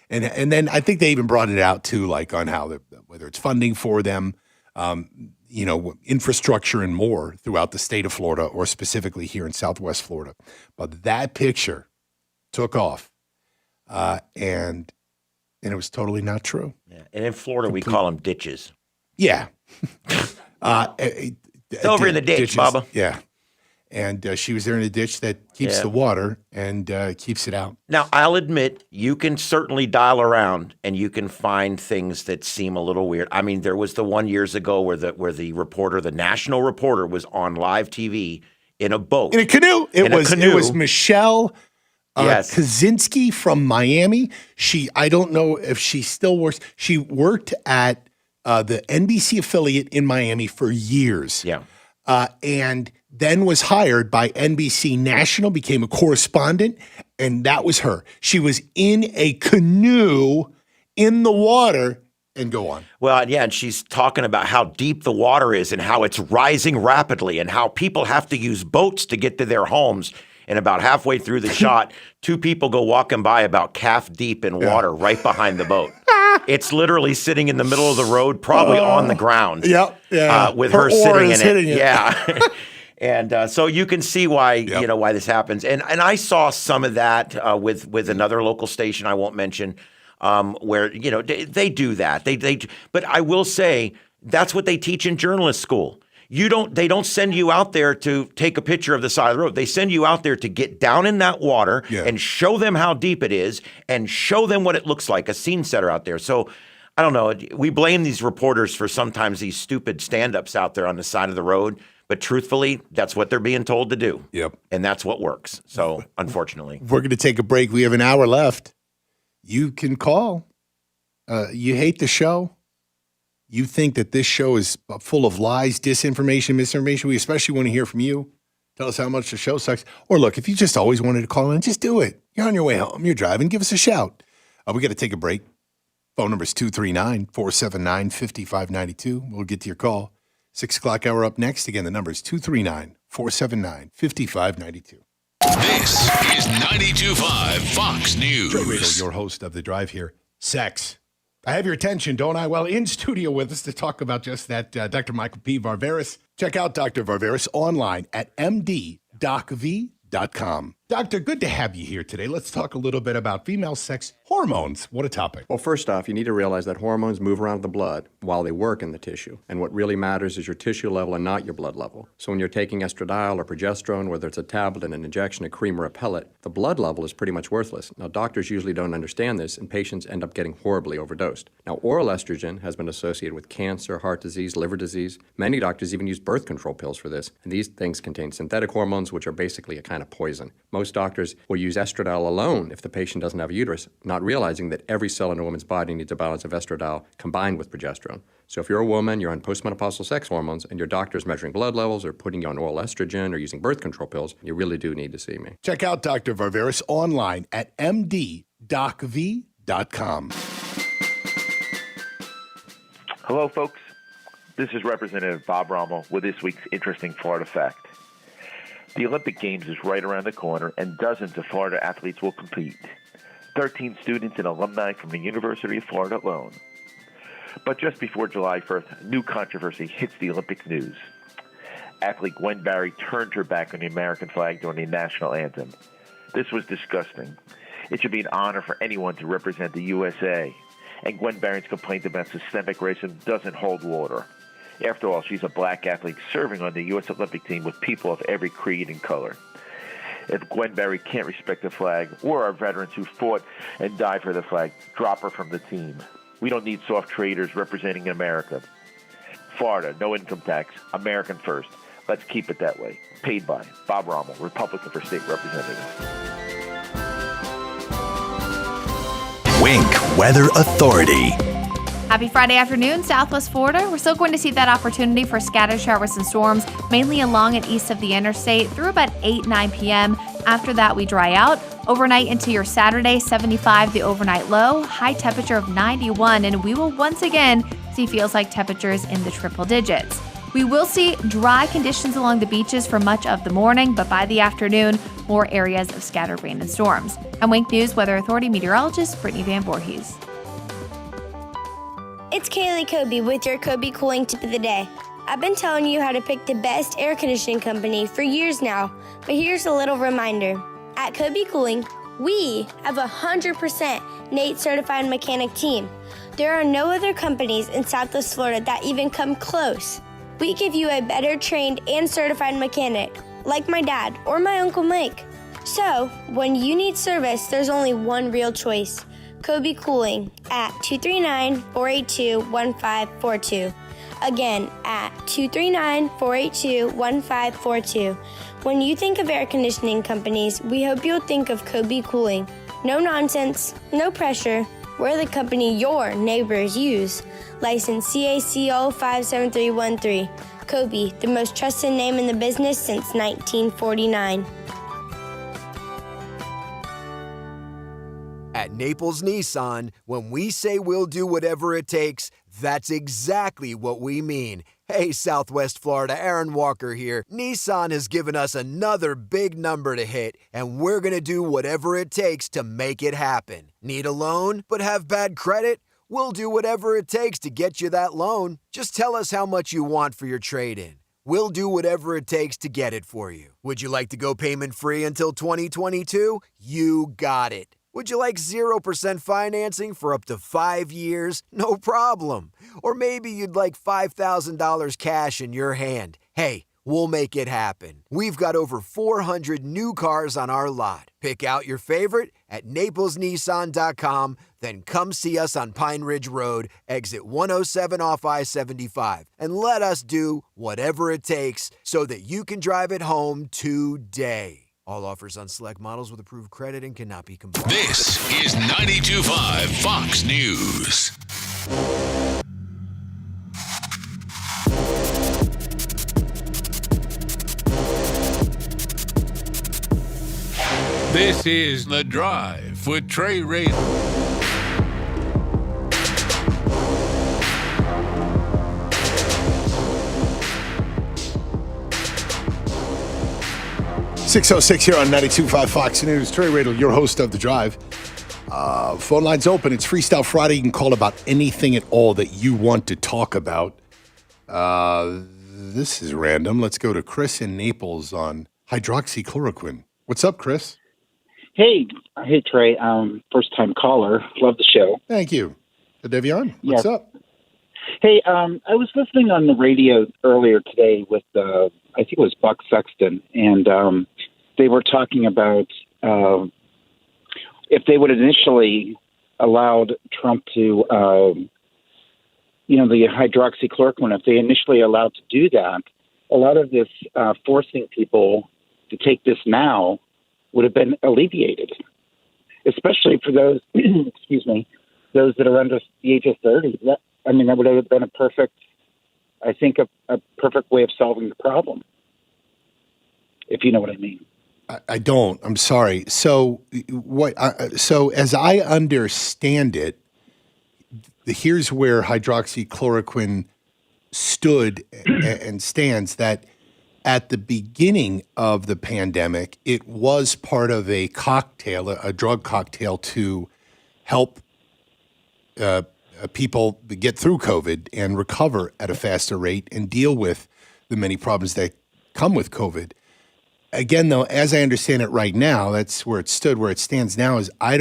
And then I think they even brought it out too, like on how whether it's funding for them, infrastructure and more throughout the state of Florida, or specifically here in Southwest Florida. But that picture took off, and it was totally not true. Yeah. And in Florida, we call them ditches. Yeah. It's over in the ditch, ditches, Baba. Yeah. And she was there in a ditch that keeps the water and keeps it out. Now, I'll admit, you can certainly dial around and you can find things that seem a little weird. I mean, there was the one years ago where the reporter, the national reporter, was on live TV in a boat. In a canoe. It was Michelle Kaczynski from Miami. I don't know if she still works. She worked at the NBC affiliate in Miami for years. Yeah. And then was hired by NBC National, became a correspondent, and that was her. She was in a canoe in the water, and go on. Well, yeah, and she's talking about how deep the water is and how it's rising rapidly and how people have to use boats to get to their homes. And about halfway through the shot, two people go walking by about calf deep in water right behind the boat. It's literally sitting in the middle of the road, probably on the ground. With her sitting in it. Yeah. And so you can see why why this happens. And I saw some of that with another local station I won't mention, where they do that. But I will say that's what they teach in journalist school. They don't send you out there to take a picture of the side of the road. They send you out there to get down in that water and show them how deep it is and show them what it looks like, a scene setter out there. So I don't know. We blame these reporters for sometimes these stupid stand-ups out there on the side of the road. But truthfully, that's what they're being told to do. Yep. And that's what works. So unfortunately. We're going to take a break. We have an hour left. You can call. You hate the show. You think that this show is full of lies, disinformation, misinformation. We especially want to hear from you. Tell us how much the show sucks. Or look, if you just always wanted to call in, just do it. You're on your way home. You're driving. Give us a shout. We got to take a break. Phone number is 239-479-5592. We'll get to your call. 6 o'clock hour up next. Again, the number is 239-479-5592. This is 92.5 Fox News. Trey Radel, your host of The Drive here. Sex. I have your attention, don't I? Well, in studio with us to talk about just that, Dr. Michael P. Varvaris. Check out Dr. Varvaris online at mddocv.com. Doctor, good to have you here today. Let's talk a little bit about female sex hormones. What a topic. Well, first off, you need to realize that hormones move around the blood while they work in the tissue. And what really matters is your tissue level and not your blood level. So when you're taking estradiol or progesterone, whether it's a tablet, an injection, a cream, or a pellet, the blood level is pretty much worthless. Now, doctors usually don't understand this, and patients end up getting horribly overdosed. Now, oral estrogen has been associated with cancer, heart disease, liver disease. Many doctors even use birth control pills for this. And these things contain synthetic hormones, which are basically a kind of poison. Most doctors will use estradiol alone if the patient doesn't have a uterus, not realizing that every cell in a woman's body needs a balance of estradiol combined with progesterone. So if you're a woman, you're on postmenopausal sex hormones, and your doctor's measuring blood levels or putting you on oral estrogen or using birth control pills, you really do need to see me. Check out Dr. Varvaris online at mddocv.com. Hello, folks. This is Representative Bob Rommel with this week's interesting Florida fact. The Olympic Games is right around the corner, and dozens of Florida athletes will compete. 13 students and alumni from the University of Florida alone. But just before July 1st, new controversy hits the Olympic news. Athlete Gwen Barry turned her back on the American flag during the national anthem. This was disgusting. It should be an honor for anyone to represent the USA. And Gwen Barry's complaint about systemic racism doesn't hold water. After all, she's a black athlete serving on the U.S. Olympic team with people of every creed and color. If Gwen Barry can't respect the flag or our veterans who fought and died for the flag, drop her from the team. We don't need soft traders representing America. Florida, no income tax, American first. Let's keep it that way. Paid by Bob Rommel, Republican for State Representative. Wink Weather Authority. Happy Friday afternoon, Southwest Florida. We're still going to see that opportunity for scattered showers and storms, mainly along and east of the interstate through about 8-9 p.m. After that, we dry out. Overnight into your Saturday, 75 the overnight low, high temperature of 91, and we will once again see feels like temperatures in the triple digits. We will see dry conditions along the beaches for much of the morning, but by the afternoon, more areas of scattered rain and storms. I'm Wink News Weather Authority meteorologist Brittany Van Voorhees. It's Kaylee Kobe with your Kobe Cooling Tip of the Day. I've been telling you how to pick the best air conditioning company for years now, but here's a little reminder. At Kobe Cooling, we have a 100% NATE certified mechanic team. There are no other companies in Southwest Florida that even come close. We give you a better trained and certified mechanic, like my dad or my Uncle Mike. So, when you need service, there's only one real choice. Kobe Cooling at 239-482-1542. Again, at 239-482-1542. When you think of air conditioning companies, we hope you'll think of Kobe Cooling. No nonsense, no pressure. We're the company your neighbors use. License CACO 57313. Kobe, the most trusted name in the business since 1949. At Naples Nissan, when we say we'll do whatever it takes, that's exactly what we mean. Hey, Southwest Florida, Aaron Walker here. Nissan has given us another big number to hit, and we're going to do whatever it takes to make it happen. Need a loan, but have bad credit? We'll do whatever it takes to get you that loan. Just tell us how much you want for your trade-in. We'll do whatever it takes to get it for you. Would you like to go payment-free until 2022? You got it. Would you like 0% financing for up to 5 years? No problem. Or maybe you'd like $5,000 cash in your hand. Hey, we'll make it happen. We've got over 400 new cars on our lot. Pick out your favorite at naplesnissan.com, then come see us on Pine Ridge Road, exit 107 off I-75, and let us do whatever it takes so that you can drive it home today. All offers on select models with approved credit and cannot be combined. This is 92.5 Fox News. This is The Drive with Trey Radel. 6:06 here on 92.5 Fox News. Trey Radel, your host of The Drive. Phone line's open. It's Freestyle Friday. You can call about anything at all that you want to talk about. This is random. Let's go to Chris in Naples on hydroxychloroquine. What's up, Chris? Hey, Trey. First-time caller. Love the show. Thank you. Devion, what's up? Hey, I was listening on the radio earlier today with, I think it was Buck Sexton, and they were talking about if they would initially allowed Trump to, the hydroxychloroquine, if they initially allowed to do that, a lot of this forcing people to take this now would have been alleviated, especially for those, those that are under the age of 30. That would have been a perfect way of solving the problem, if you know what I mean. I don't. I'm sorry. So as I understand it, here's where hydroxychloroquine stood and stands, that at the beginning of the pandemic, it was part of a cocktail, a drug cocktail to help people get through COVID and recover at a faster rate and deal with the many problems that come with COVID. Again, though, as I understand it right now, that's where it stood. Where it stands now is I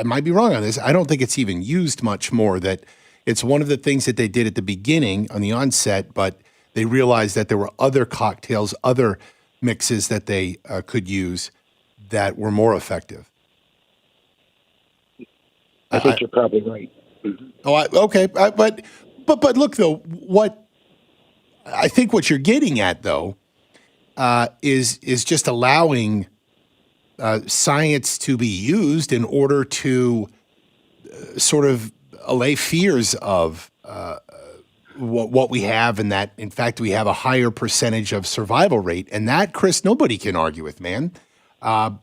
might be wrong on this. I don't think it's even used much more. That it's one of the things that they did at the beginning on the onset, but they realized that there were other cocktails, other mixes that they could use that were more effective. I think you're probably right. Mm-hmm. Okay. But look, though, what I think what you're getting at, though, is just allowing science to be used in order to sort of allay fears of what we have, and that, in fact, we have a higher percentage of survival rate. And that, Chris, nobody can argue with, man. That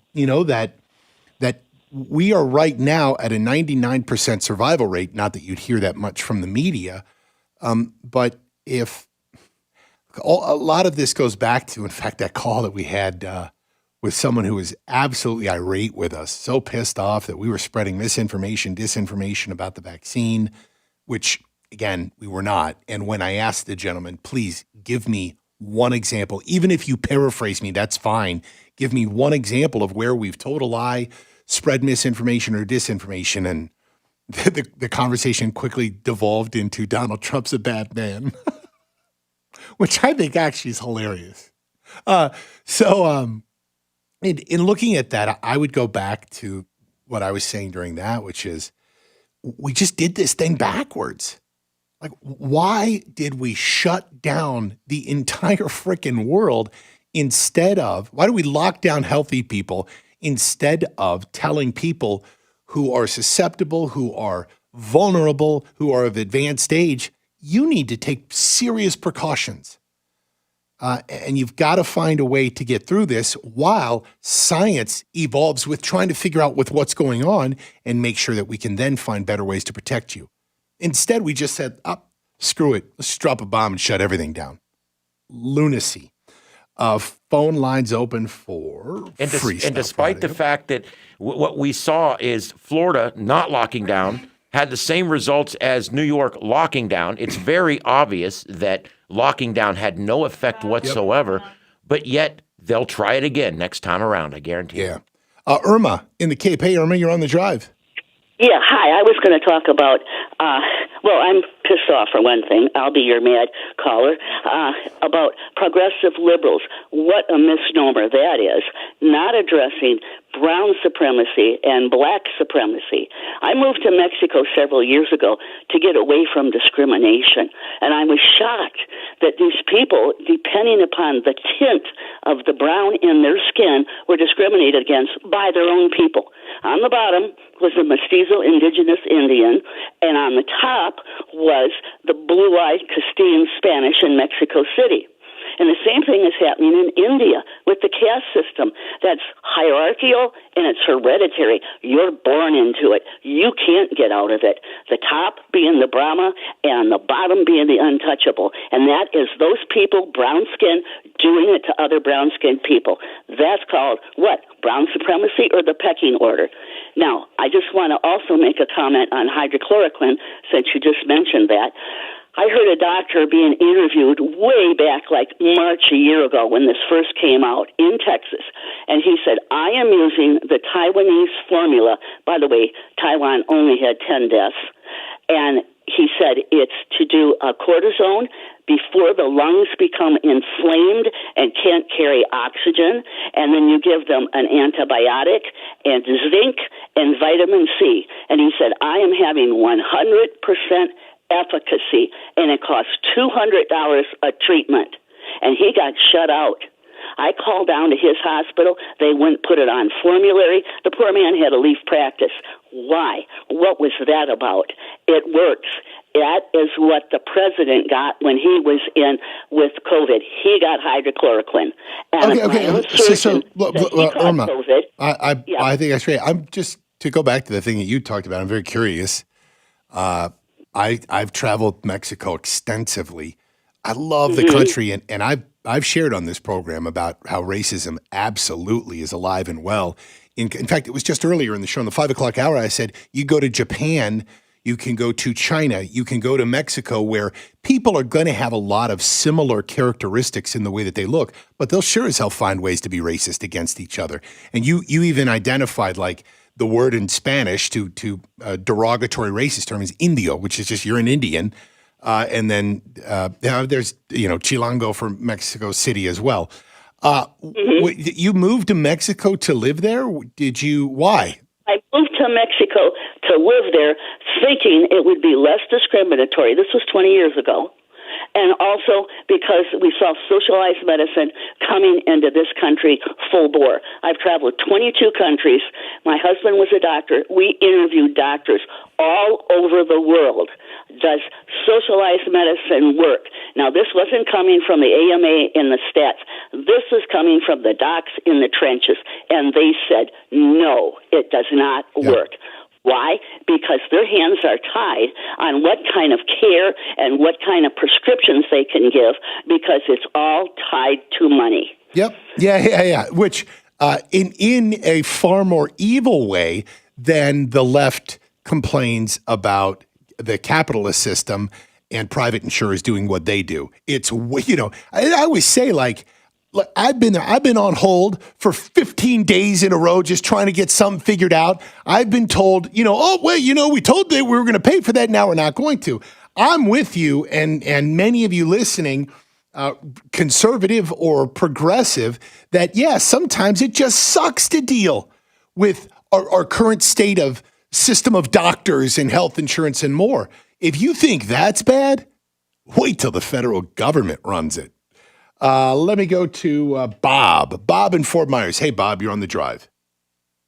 we are right now at a 99% survival rate. Not that you'd hear that much from the media, but if a lot of this goes back to, in fact, that call that we had with someone who was absolutely irate with us, so pissed off that we were spreading misinformation, disinformation about the vaccine, which, again, we were not. And when I asked the gentleman, please give me one example, even if you paraphrase me, that's fine. Give me one example of where we've told a lie, spread misinformation or disinformation. And the conversation quickly devolved into Donald Trump's a bad man, which I think actually is hilarious. In looking at that, I would go back to what I was saying during that, which is we just did this thing backwards. Like, why did we shut down the entire freaking world why do we lock down healthy people instead of telling people who are susceptible, who are vulnerable, who are of advanced age, you need to take serious precautions. And you've got to find a way to get through this while science evolves with trying to figure out with what's going on and make sure that we can then find better ways to protect you. Instead, we just said, screw it. Let's drop a bomb and shut everything down. Lunacy. Phone lines open for Freestyle And despite Friday. the fact that what we saw is Florida not locking down had the same results as New York locking down, it's very obvious that locking down had no effect whatsoever, but yet they'll try it again next time around, I guarantee you. Irma in the Cape. Hey, Irma, you're on the drive. Yeah, hi. I was going to talk about, I'm pissed off for one thing. I'll be your mad caller. About progressive liberals. What a misnomer that is. Not addressing brown supremacy and black supremacy. I moved to Mexico several years ago to get away from discrimination, and I was shocked that these people, depending upon the tint of the brown in their skin, were discriminated against by their own people. On the bottom was the mestizo indigenous Indian, and on the top was the blue-eyed Castilian Spanish in Mexico City. And the same thing is happening in India with the caste system. That's hierarchical and it's hereditary. You're born into it. You can't get out of it. The top being the Brahma and the bottom being the untouchable. And that is those people, brown skin, doing it to other brown skinned people. That's called what? Brown supremacy or the pecking order? Now, I just want to also make a comment on hydrochloroquine, since you just mentioned that. I heard a doctor being interviewed way back, like March a year ago when this first came out in Texas. And he said, I am using the Taiwanese formula. By the way, Taiwan only had 10 deaths. And he said it's to do a cortisone before the lungs become inflamed and can't carry oxygen. And then you give them an antibiotic and zinc and vitamin C. And he said, I am having 100% efficacy, and it costs $200 a treatment. And he got shut out. I called down to his hospital. They wouldn't put it on formulary. The poor man had to leave practice. Why? What was that about? It works. That is what the president got when he was in with COVID. He got hydrochloroquine. And Irma, COVID. I think that's great. I'm just, to go back to the thing that you talked about, I'm very curious. I've traveled Mexico extensively. I love the country, and I've shared on this program about how racism absolutely is alive and well. In fact, it was just earlier in the show, in the 5 o'clock hour, I said, you go to Japan, you can go to China, you can go to Mexico, where people are going to have a lot of similar characteristics in the way that they look, but they'll sure as hell find ways to be racist against each other. And you even identified, like, the word in Spanish to derogatory racist term is indio, which is just you're an Indian. And then there's, Chilango for Mexico City as well. You moved to Mexico to live there? Why? I moved to Mexico to live there thinking it would be less discriminatory. This was 20 years ago. And also because we saw socialized medicine coming into this country full bore. I've traveled 22 countries. My husband was a doctor. We interviewed doctors all over the world. Does socialized medicine work? Now, this wasn't coming from the AMA and the stats. This was coming from the docs in the trenches. And they said, no, it does not work. Why? Because their hands are tied on what kind of care and what kind of prescriptions they can give, because it's all tied to money. Yep. Yeah. Which in a far more evil way than the left complains about the capitalist system and private insurers doing what they do. It's, I always say, like, look, I've been on hold for 15 days in a row just trying to get something figured out. I've been told, we told that we were going to pay for that. Now we're not going to. I'm with you and many of you listening, conservative or progressive, that, sometimes it just sucks to deal with our current state of system of doctors and health insurance and more. If you think that's bad, wait till the federal government runs it. Let me go to Bob. Bob in Fort Myers. Hey, Bob, you're on the drive.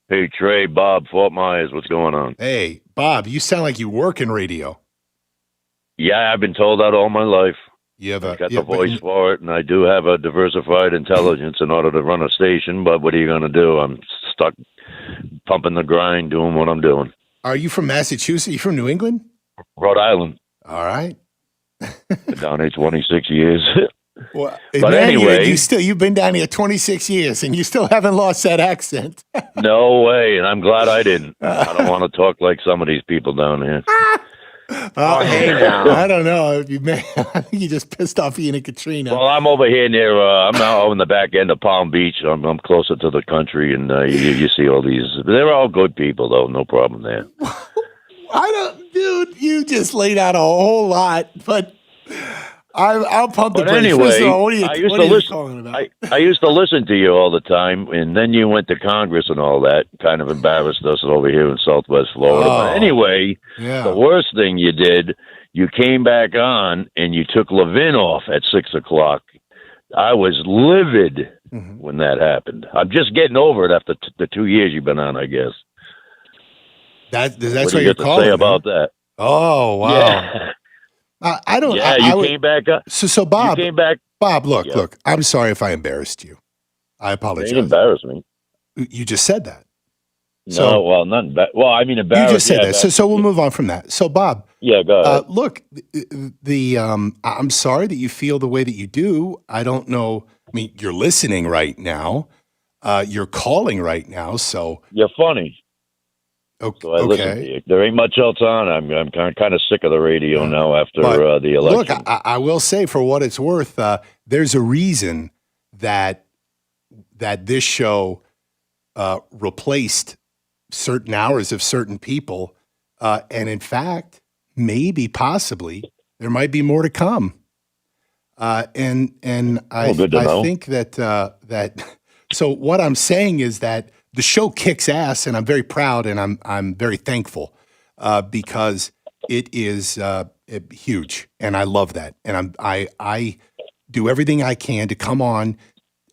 Hey, Trey, Bob, Fort Myers. What's going on? Hey, Bob, you sound like you work in radio. Yeah, I've been told that all my life. I've got the voice for it, and I do have a diversified intelligence in order to run a station, but what are you going to do? I'm stuck pumping the grind, doing what I'm doing. Are you from Massachusetts? Are you from New England? Rhode Island. All right. Been down here 26 years. Well, but man, anyway, you've been down here 26 years, and you still haven't lost that accent. No way, and I'm glad I didn't. I don't want to talk like some of these people down here. Hey now. I don't know. I think you just pissed off Ian and Katrina. Well, I'm over here near, I'm now on the back end of Palm Beach. I'm closer to the country, and you see all these. They're all good people, though. No problem there. Dude, you just laid out a whole lot, but I'll pump the But brakes. anyway, First of all, what are you calling about? I used to listen to you all the time, and then you went to Congress and all that. Kind of embarrassed us over here in Southwest Florida. But anyway, the worst thing you did, you came back on and you took Levin off at 6 o'clock. I was livid when that happened. I'm just getting over it after the 2 years you've been on, I guess. That's what what you're calling say me. about that. Oh, wow. Yeah. I don't. Yeah, you came back up. So Bob, you came back. Bob, look. I'm sorry if I embarrassed you. I apologize. You didn't embarrass me. You just said that. No, well, nothing. I mean, embarrassed. You just said that. So we'll move on from that. So Bob. Yeah, go ahead. Look, I'm sorry that you feel the way that you do. I don't know. I mean, you're listening right now. You're calling right now. So you're funny. Okay. So I listen to you. There ain't much else on. I'm kind of sick of the radio now after the election. Look, I will say, for what it's worth, there's a reason that this show replaced certain hours of certain people, and in fact, maybe possibly there might be more to come. And I think that. So what I'm saying is that the show kicks ass, and I'm very proud, and I'm very thankful because it is huge, and I love that. And I do everything I can to come on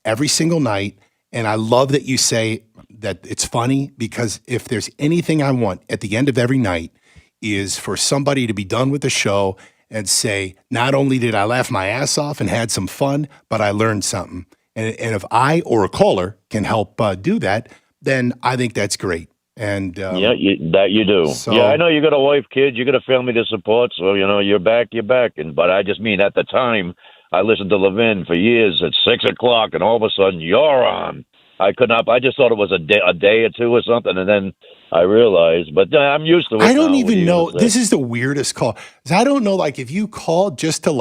every single night, and I love that you say that it's funny, because if there's anything I want at the end of every night is for somebody to be done with the show and say, not only did I laugh my ass off and had some fun, but I learned something. And if I or a caller can help do that, then I think that's great. And you do. So, yeah, I know you got a wife, kids, you got a family to support. So you're back. But I just mean at the time I listened to Levin for years at 6 o'clock, and all of a sudden you're on. I could not. I just thought it was a day or two or something, and then I realized. But I'm used to it. I don't even know. This is the weirdest call. I don't know. Like, if you called just to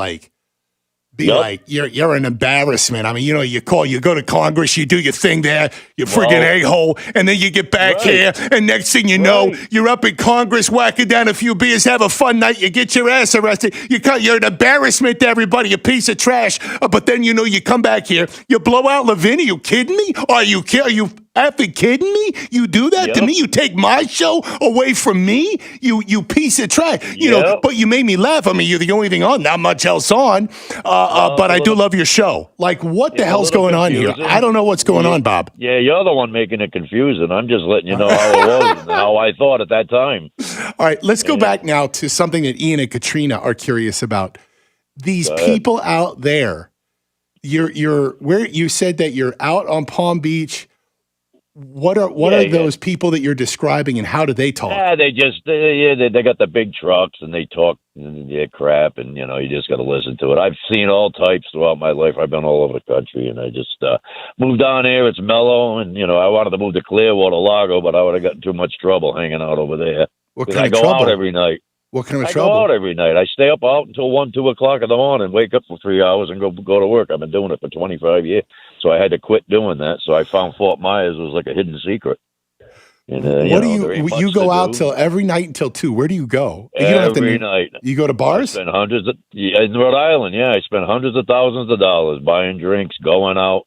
be like, you're an embarrassment. I mean, you go to Congress, you do your thing there, you friggin' a-hole, and then you get back here, and next thing you know, you're up in Congress whacking down a few beers, have a fun night, you get your ass arrested, you're an embarrassment to everybody, you piece of trash, but then you come back here, you blow out Levin. Are you kidding me? Are you effing kidding me? You do that to me? You take my show away from me? You piece of trash. But you made me laugh. I mean, you're the only thing on, not much else on. But I do love your show. Like, what the hell's going on here? I don't know what's going on, Bob. Yeah, you're the one making it confusing. I'm just letting you know how it was and how I thought at that time. All right, let's go back now to something that Ian and Katrina are curious about. These people out there, you said that you're out on Palm Beach. What are those people that you're describing, and how do they talk? Yeah, they got the big trucks, and they talk crap, and you just got to listen to it. I've seen all types throughout my life. I've been all over the country, and I just moved down here. It's mellow, and I wanted to move to Clearwater, Lago, but I would have gotten too much trouble hanging out over there. What kind of trouble? I go out trouble? every night. What kind of I trouble? go out every night. I stay up out until 1, 2 o'clock in the morning, wake up for 3 hours, and go to work. I've been doing it for 25 years, so I had to quit doing that. So I found Fort Myers was like a hidden secret. And, what do you go out till every night until 2? Where do you go? Every night. You go to bars? I spend in Rhode Island. Yeah, I spend hundreds of thousands of dollars buying drinks, going out,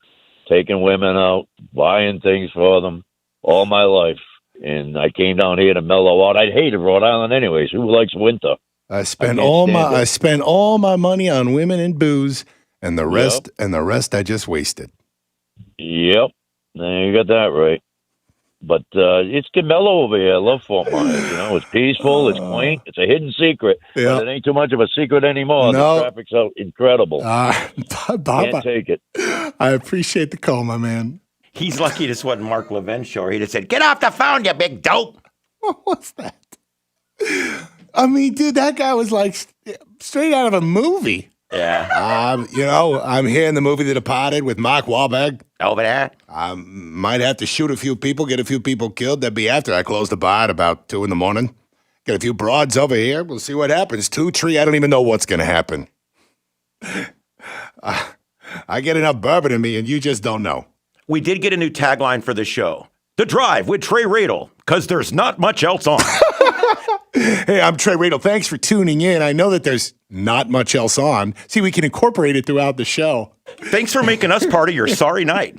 taking women out, buying things for them all my life. And I came down here to mellow out. I hated Rhode Island anyways. Who likes winter? I spent all my money on women and booze, and the rest I just wasted. Yep, you got that right. But it's good mellow over here. I love Fort Myers. It's peaceful. It's quaint. It's a hidden secret. Yeah. But it ain't too much of a secret anymore. No. The traffic's out incredible. Bob, Can't take it. I appreciate the call, my man. He's lucky this wasn't Mark Levin's show. He'd have said, "Get off the phone, you big dope." What's that? I mean, dude, that guy was like straight out of a movie. Yeah. I'm here in the movie The Departed with Mark Wahlberg. Over there. I might have to shoot a few people, get a few people killed. That'd be after I close the bar at about 2 a.m. Get a few broads over here. We'll see what happens. 2-3, I don't even know what's going to happen. I get enough bourbon in me, and you just don't know. We did get a new tagline for the show. The Drive with Trey Radel, because there's not much else on. Hey, I'm Trey Radel. Thanks for tuning in. I know that there's not much else on. See, we can incorporate it throughout the show. Thanks for making us part of your sorry night.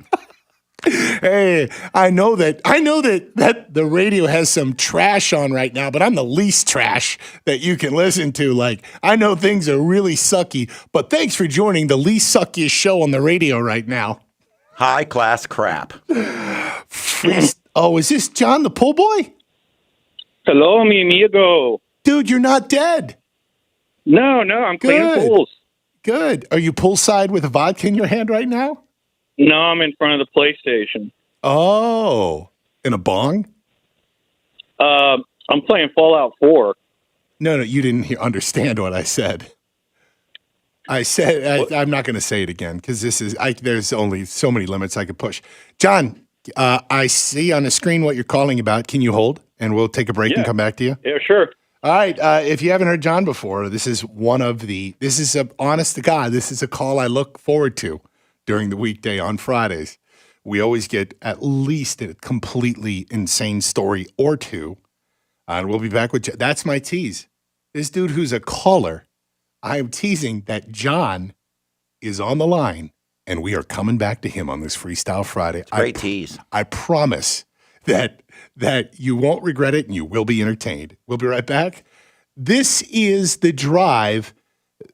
Hey, I know that the radio has some trash on right now, but I'm the least trash that you can listen to. Like, I know things are really sucky, but thanks for joining the least suckiest show on the radio right now. High class crap. Oh, is this John the pool boy? Hello, mi amigo. Dude, you're not dead. No, I'm cleaning pools. Good. Are you poolside with a vodka in your hand right now? No, I'm in front of the PlayStation. Oh, in a bong? I'm playing Fallout 4. No, you didn't understand what I said. I said I'm not going to say it again because there's only so many limits I could push. John, I see on the screen what you're calling about. Can you hold? And we'll take a break and come back to you. Yeah, sure. All right. If you haven't heard John before, this is honest to God, this is a call I look forward to during the weekday on Fridays. We always get at least a completely insane story or two. And we'll be back with that's my tease. This dude who's a caller, I am teasing that John is on the line, and we are coming back to him on this Freestyle Friday. Great tease. I promise that you won't regret it and you will be entertained. We'll be right back. This is the drive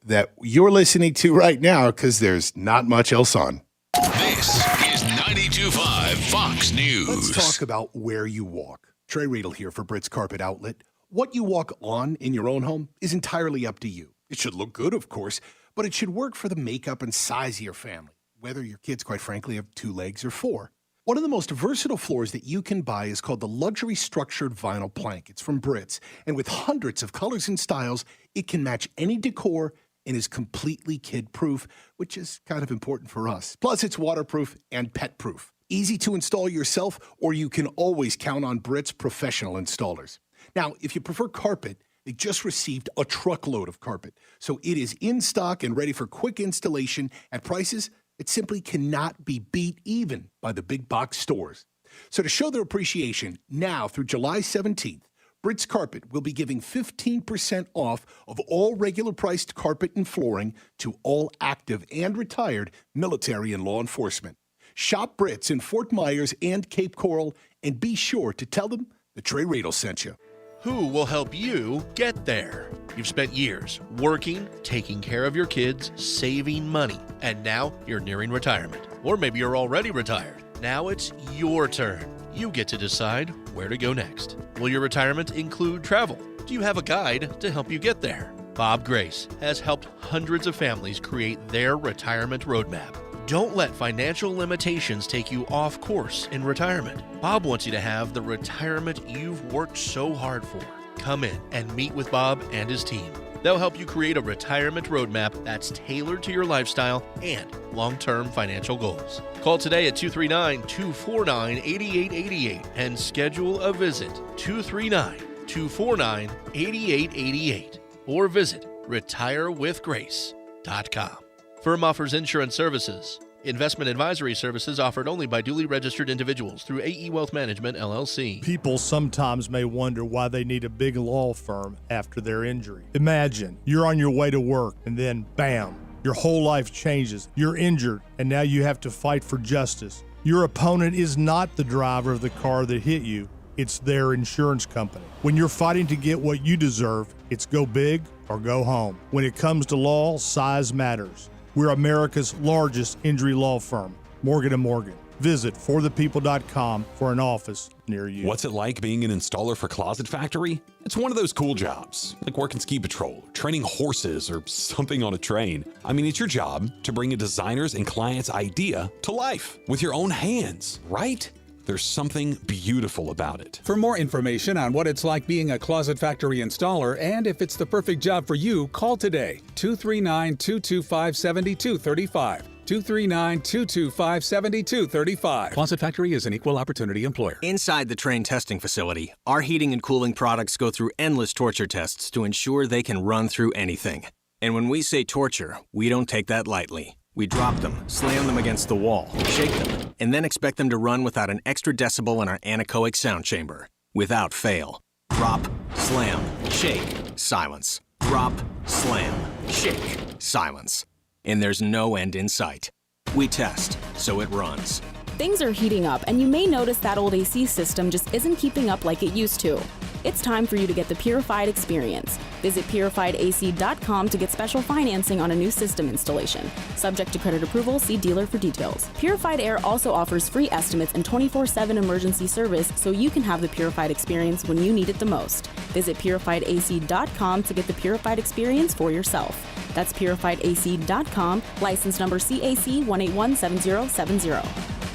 that you're listening to right now because there's not much else on. This is 92.5 Fox News. Let's talk about where you walk. Trey Radel here for Britt's Carpet Outlet. What you walk on in your own home is entirely up to you. It should look good, of course, but it should work for the makeup and size of your family, whether your kids, quite frankly, have 2 legs or 4. One of the most versatile floors that you can buy is called the Luxury Structured Vinyl Plank. It's from Brits, and with hundreds of colors and styles, it can match any decor and is completely kid-proof, which is kind of important for us. Plus, it's waterproof and pet-proof. Easy to install yourself, or you can always count on Brits professional installers. Now, if you prefer carpet, they just received a truckload of carpet, so it is in stock and ready for quick installation at prices it simply cannot be beat even by the big box stores. So to show their appreciation, now through July 17th, Brits Carpet will be giving 15% off of all regular priced carpet and flooring to all active and retired military and law enforcement. Shop Brits in Fort Myers and Cape Coral, and be sure to tell them that Trey Radel sent you. Who will help you get there? You've spent years working, taking care of your kids, saving money, and now you're nearing retirement. Or maybe you're already retired. Now it's your turn. You get to decide where to go next. Will your retirement include travel? Do you have a guide to help you get there? Bob Grace has helped hundreds of families create their retirement roadmap. Don't let financial limitations take you off course in retirement. Bob wants you to have the retirement you've worked so hard for. Come in and meet with Bob and his team. They'll help you create a retirement roadmap that's tailored to your lifestyle and long-term financial goals. Call today at 239-249-8888 and schedule a visit. 239-249-8888 or visit retirewithgrace.com. Firm offers insurance services. Investment advisory services offered only by duly registered individuals through AE Wealth Management, LLC. People sometimes may wonder why they need a big law firm after their injury. Imagine you're on your way to work and then, bam, your whole life changes. You're injured and now you have to fight for justice. Your opponent is not the driver of the car that hit you. It's their insurance company. When you're fighting to get what you deserve, it's go big or go home. When it comes to law, size matters. We're America's largest injury law firm, Morgan & Morgan. Visit forthepeople.com for an office near you. What's it like being an installer for Closet Factory? It's one of those cool jobs, like working ski patrol, training horses, or something on a train. I mean, it's your job to bring a designer's and client's idea to life with your own hands, right? There's something beautiful about it. For more information on what it's like being a Closet Factory installer and if it's the perfect job for you, call today 239-225-7235. 239-225-7235. Closet Factory is an equal opportunity employer. Inside the Train testing facility, our heating and cooling products go through endless torture tests to ensure they can run through anything. And when we say torture, we don't take that lightly. We drop them, slam them against the wall, shake them, and then expect them to run without an extra decibel in our anechoic sound chamber. Without fail. Drop, slam, shake, silence. Drop, slam, shake, silence. And there's no end in sight. We test, so it runs. Things are heating up, and you may notice that old AC system just isn't keeping up like it used to. It's time for you to get the Purified experience. Visit purifiedac.com to get special financing on a new system installation. Subject to credit approval, see dealer for details. Purified Air also offers free estimates and 24/7 emergency service so you can have the Purified experience when you need it the most. Visit purifiedac.com to get the Purified experience for yourself. That's purifiedac.com, license number CAC 1817070.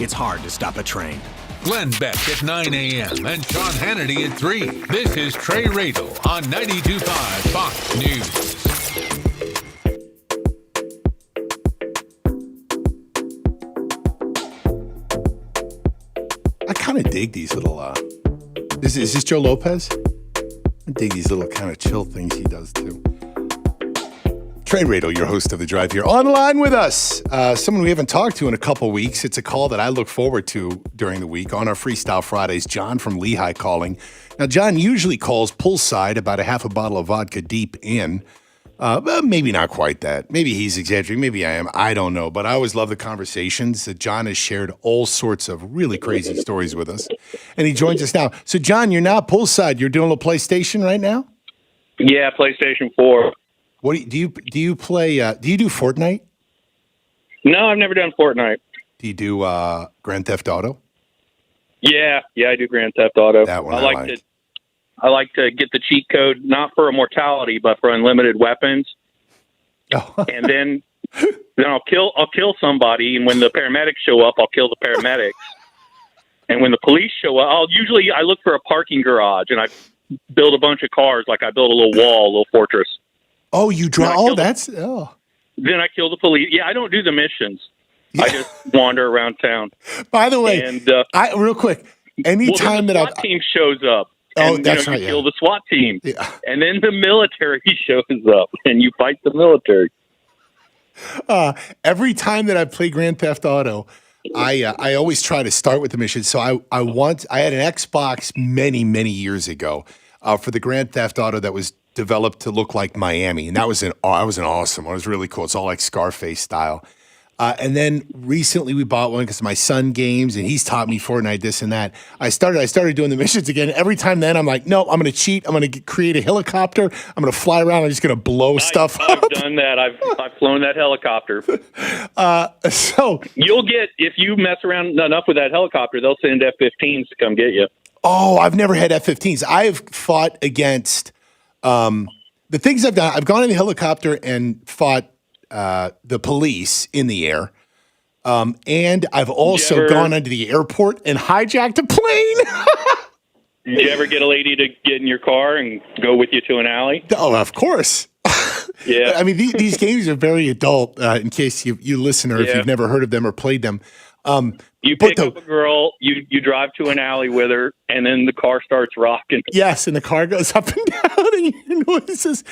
It's hard to stop a train. Glenn Beck at 9 a.m. and Sean Hannity at 3. This is Trey Radel on 92.5 Fox News. I kind of dig these little, is this Joe Lopez? I dig these little kind of chill things he does too. Trey Radel, your host of The Drive here, online with us. Someone we haven't talked to in a couple weeks. It's a call that I look forward to during the week on our Freestyle Fridays. John from Lehigh calling. Now, John usually calls poolside about a half a bottle of vodka deep in. But maybe not quite that. Maybe he's exaggerating. Maybe I am. I don't know. But I always love the conversations that John has shared all sorts of really crazy stories with us. And he joins us now. So, John, you're not poolside. You're doing a little PlayStation right now? Yeah, PlayStation 4. What do you play? Do you do Fortnite? No, I've never done Fortnite. Do you do Grand Theft Auto? Yeah, I do Grand Theft Auto. That one I like to get the cheat code, not for immortality, but for unlimited weapons. Oh. And then I'll kill somebody, and when the paramedics show up, I'll kill the paramedics. And when the police show up, I look for a parking garage, and I build a bunch of cars, like I build a little wall, a little fortress. Oh, you draw? Then I kill the police. Yeah, I don't do the missions. Yeah. I just wander around town. By the way, and, real quick, anytime the SWAT team shows up. And, that's right. You kill the SWAT team. Yeah. And then the military shows up, and you fight the military. Every time that I play Grand Theft Auto, I always try to start with the mission. So I had an Xbox many, many years ago for the Grand Theft Auto that was developed to look like Miami, and that was an awesome one. It was really cool. It's all like Scarface style. And then recently we bought one because my son games, and he's taught me Fortnite, this and that. I started doing the missions again. Every time then I'm like, no, I'm going to cheat. I'm going to create a helicopter. I'm going to fly around. I'm just going to blow stuff up. I've done that. I've flown that helicopter. So you'll get, if you mess around enough with that helicopter, they'll send F-15s to come get you. Oh, I've never had F-15s. I've fought against the things I've done. I've gone in the helicopter and fought the police in the air. And I've also gone into the airport and hijacked a plane. Did you ever get a lady to get in your car and go with you to an alley? Oh, of course. Yeah. I mean, these games are very adult, in case you listen or if you've never heard of them or played them. You pick up a girl, you drive to an alley with her, and then the car starts rocking. Yes, and the car goes up and down, and you hear noises.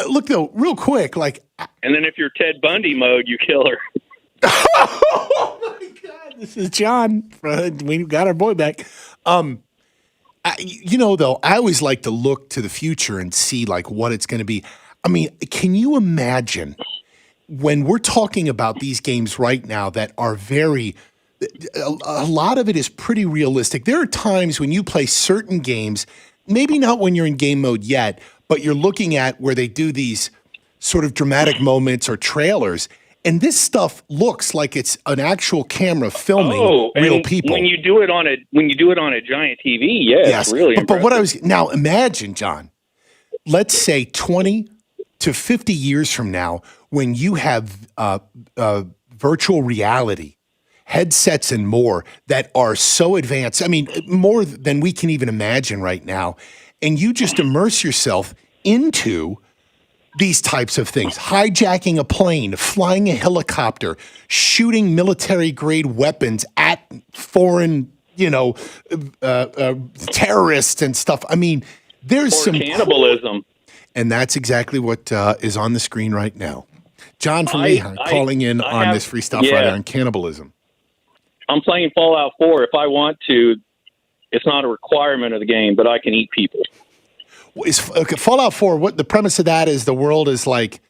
Look, though, real quick, like... And then if you're Ted Bundy mode, you kill her. Oh, my God. This is John. We got our boy back. Though, I always like to look to the future and see, like, what it's going to be. I mean, can you imagine when we're talking about these games right now that are a lot of it is pretty realistic. There are times when you play certain games, maybe not when you're in game mode yet, but you're looking at where they do these sort of dramatic moments or trailers. And this stuff looks like it's an actual camera filming real people. When you do it on a giant TV, it's really impressive. But what I was now imagine, John, let's say 20 to 50 years from now, when you have virtual reality headsets and more that are so advanced. I mean, more than we can even imagine right now, and you just immerse yourself into these types of things, hijacking a plane, flying a helicopter, shooting military-grade weapons at foreign, terrorists and stuff. I mean, there's some cannibalism. And that's exactly what is on the screen right now. John from Lehigh calling in on this Freestyle Friday on cannibalism. I'm playing Fallout 4. If I want to, it's not a requirement of the game, but I can eat people. Fallout 4, what the premise of that is the world is like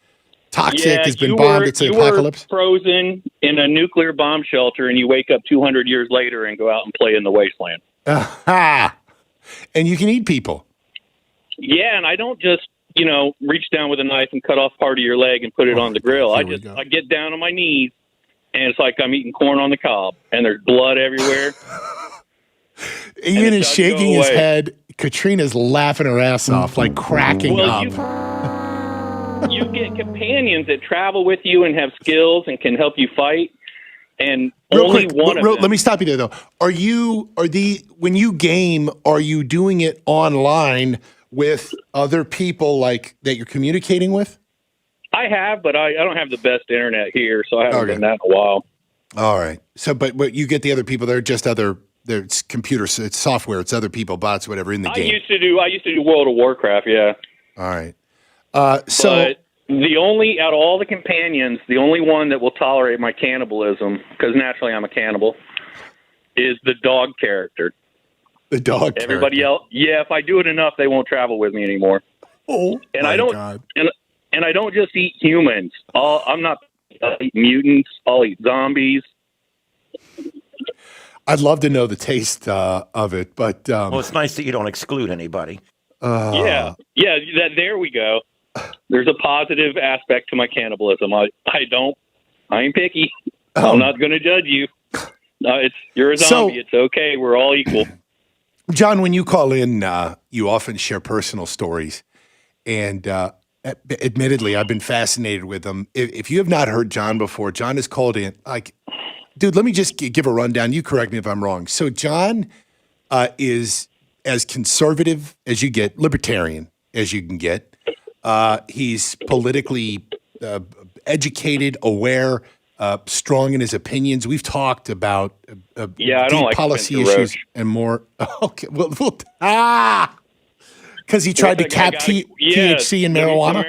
toxic, has been bombed, it's an apocalypse? You were frozen in a nuclear bomb shelter, and you wake up 200 years later and go out and play in the wasteland. Aha! And you can eat people. Yeah, and I don't just, reach down with a knife and cut off part of your leg and put it on the grill. I get down on my knees, and it's like I'm eating corn on the cob, and there's blood everywhere. Ian is shaking his head. Katrina's laughing her ass off, like cracking up. You get companions that travel with you and have skills and can help you fight. And let me stop you there, though. When you game, are you doing it online with other people like that you're communicating with? I have, but I don't have the best internet here, so I haven't done that in a while. All right. So, but you get the other people. They're just it's computers, it's software, it's other people, bots, whatever in the game. I used to do World of Warcraft. Yeah. All right. But out of all the companions, the only one that will tolerate my cannibalism, because naturally I'm a cannibal, is the dog character. The dog. Everybody else, if I do it enough, they won't travel with me anymore. Oh, and my I don't, God. and I don't just eat humans. I'll eat mutants. I'll eat zombies. I'd love to know the taste of it, but well, it's nice that you don't exclude anybody. There we go. There's a positive aspect to my cannibalism. I ain't picky. I'm not going to judge you. You're a zombie. It's okay. We're all equal. John, when you call in, you often share personal stories, and admittedly, I've been fascinated with them. If you have not heard John before, John has called in. Like, dude, let me just give a rundown. You correct me if I'm wrong. So John is as conservative as you get, libertarian as you can get. He's politically educated, aware, strong in his opinions. We've talked about deep policy issues and more. Okay, because he tried to cap THC in marijuana.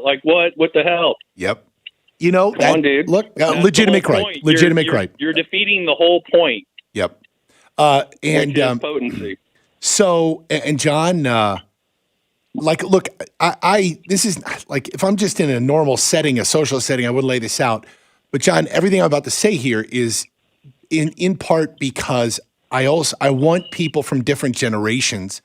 Like what? What the hell? Yep. Come on, dude. Look, legitimate right. Legitimate right. You're defeating the whole point. Yep. Potency. So, and John, look, this is like, if I'm just in a normal setting, a social setting, I would lay this out. But John, everything I'm about to say here is in part because I want people from different generations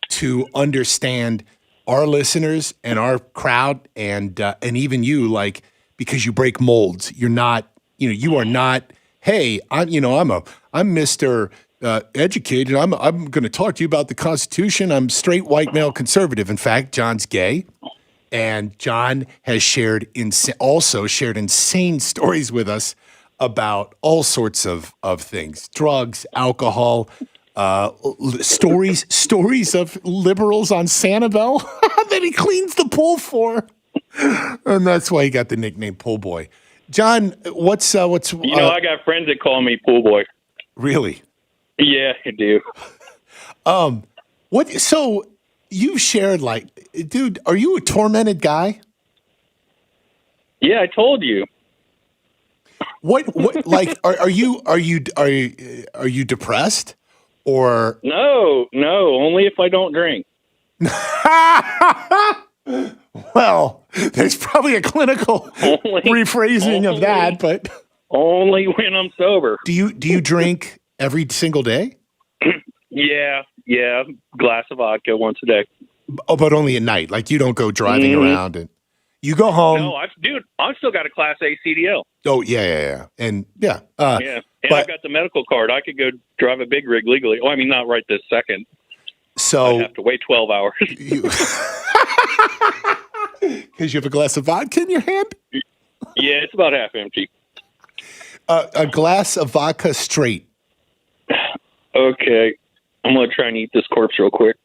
to understand our listeners and our crowd and even you, like, because you break molds. You're not, you are not, hey, I'm Mr. Educated. I'm going to talk to you about the Constitution. I'm straight white male conservative. In fact, John's gay, and John has also shared insane stories with us about all sorts of things, drugs, alcohol, stories of liberals on Sanibel that he cleans the pool for. And that's why he got the nickname Pool Boy. John, what's I got friends that call me Pool Boy. Really? Yeah, I do. What? So you've shared, like, dude, are you a tormented guy? Yeah, I told you. What like are you depressed or No, only if I don't drink. Well, there's probably a clinical rephrasing of that, but only when I'm sober. Do you drink every single day? Yeah, glass of vodka once a day. Oh, but only at night. Like you don't go driving around and you go home. No, I've still got a Class A CDL. Oh, yeah. And yeah. And I've got the medical card. I could go drive a big rig legally. Oh, I mean, not right this second. So I have to wait 12 hours. Because you have a glass of vodka in your hand? Yeah, it's about half empty. A glass of vodka straight. Okay. I'm going to try and eat this corpse real quick.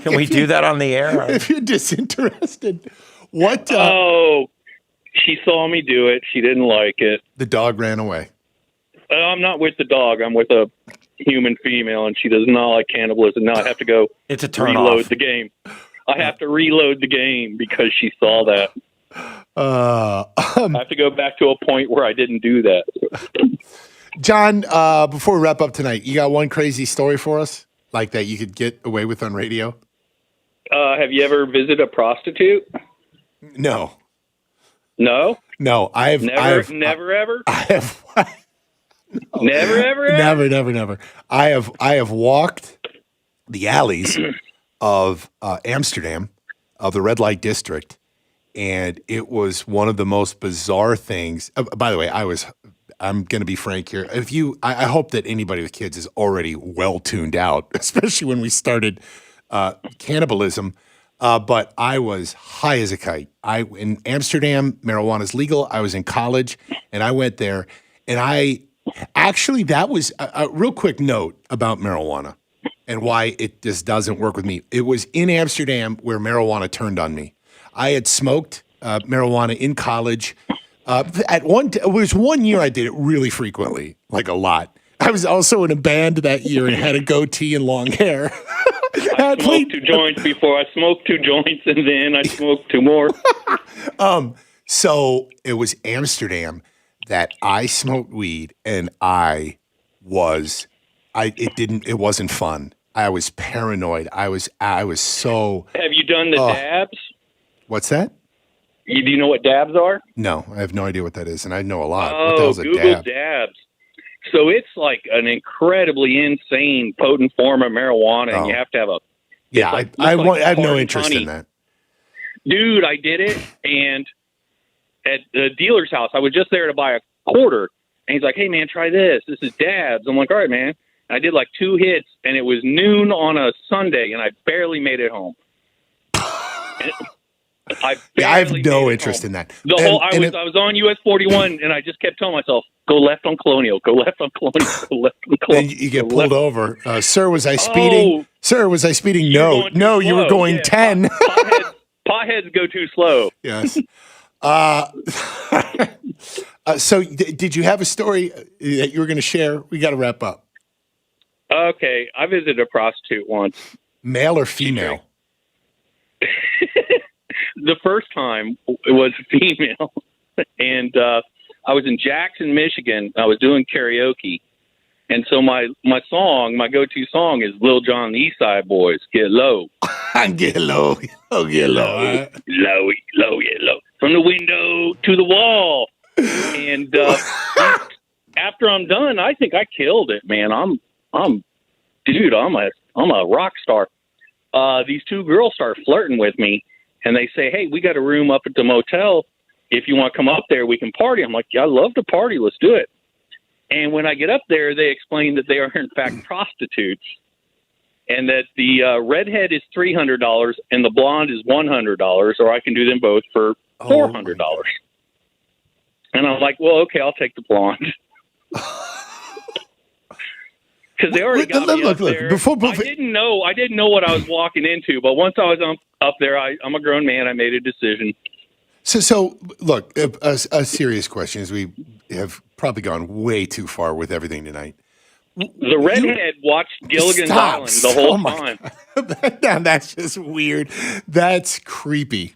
Can we do that on the air? If you're disinterested. What? She saw me do it. She didn't like it. The dog ran away. I'm not with the dog. I'm with a human female, and she does not like cannibalism. Now I have to go it's a turn reload off. the game. I have to reload the game because she saw that. I have to go back to a point where I didn't do that. John, before we wrap up tonight, you got one crazy story for us? Like that you could get away with on radio? Have you ever visited a prostitute? No. No? No, Never, ever? I have. No. Never. I have walked the alleys of Amsterdam, of the red light district, and it was one of the most bizarre things. By the way, I'm going to be frank here. I hope that anybody with kids is already well tuned out, especially when we started cannibalism. But I was high as a kite. In Amsterdam, marijuana is legal. I was in college, and I went there, and that was a real quick note about marijuana and why it just doesn't work with me. It was in Amsterdam where marijuana turned on me. I had smoked marijuana in college. It was 1 year I did it really frequently, like a lot. I was also in a band that year and had a goatee and long hair. I smoked 2 joints before I smoked 2 joints, and then I smoked 2 more. So it was Amsterdam that I smoked weed, and it wasn't fun. I was paranoid. I was so. Have you done the dabs? What's that? Do you know what dabs are? No, I have no idea what that is, and I know a lot. Oh, what the hell's a Google dab? dabs. So it's like an incredibly insane, potent form of marijuana, and you have to have a. Yeah, I have no interest in that. Dude, I did it, and at the dealer's house, I was just there to buy a quarter, and he's like, "Hey, man, try this. This is dabs." I'm like, "All right, man." And I did like 2 hits, and it was noon on a Sunday, and I barely made it home. I have no interest in that. I was on US 41, and I just kept telling myself, "Go left on Colonial. Go left on Colonial. Go left on Colonial." And you get pulled over. Sir, was I speeding? Sir, was I speeding? No, you were going 10. Potheads go too slow. Yes. So did you have a story that you were going to share? We got to wrap up. Okay. I visited a prostitute once. Male or female? The first time it was female, and I was in Jackson, Michigan. I was doing karaoke, and so my go-to song is Lil Jon and the East Side Boys, "Get Low." Get low, get low, low, from the window to the wall. And after I'm done, I think I killed it, man. I'm a rock star. These 2 girls start flirting with me. And they say, "Hey, we got a room up at the motel. If you want to come up there, we can party." I'm like, "Yeah, I love to party. Let's do it." And when I get up there, they explain that they are, in fact, prostitutes, and that the redhead is $300 and the blonde is $100, or I can do them both for $400. And I'm like, well, okay, I'll take the blonde. Because they already got me up there. I didn't know what I was walking into, but once I was up there, I'm a grown man. I made a decision. So look, a serious question, as we have probably gone way too far with everything tonight. The redhead watched Gilligan's Island the whole time. That's just weird. That's creepy.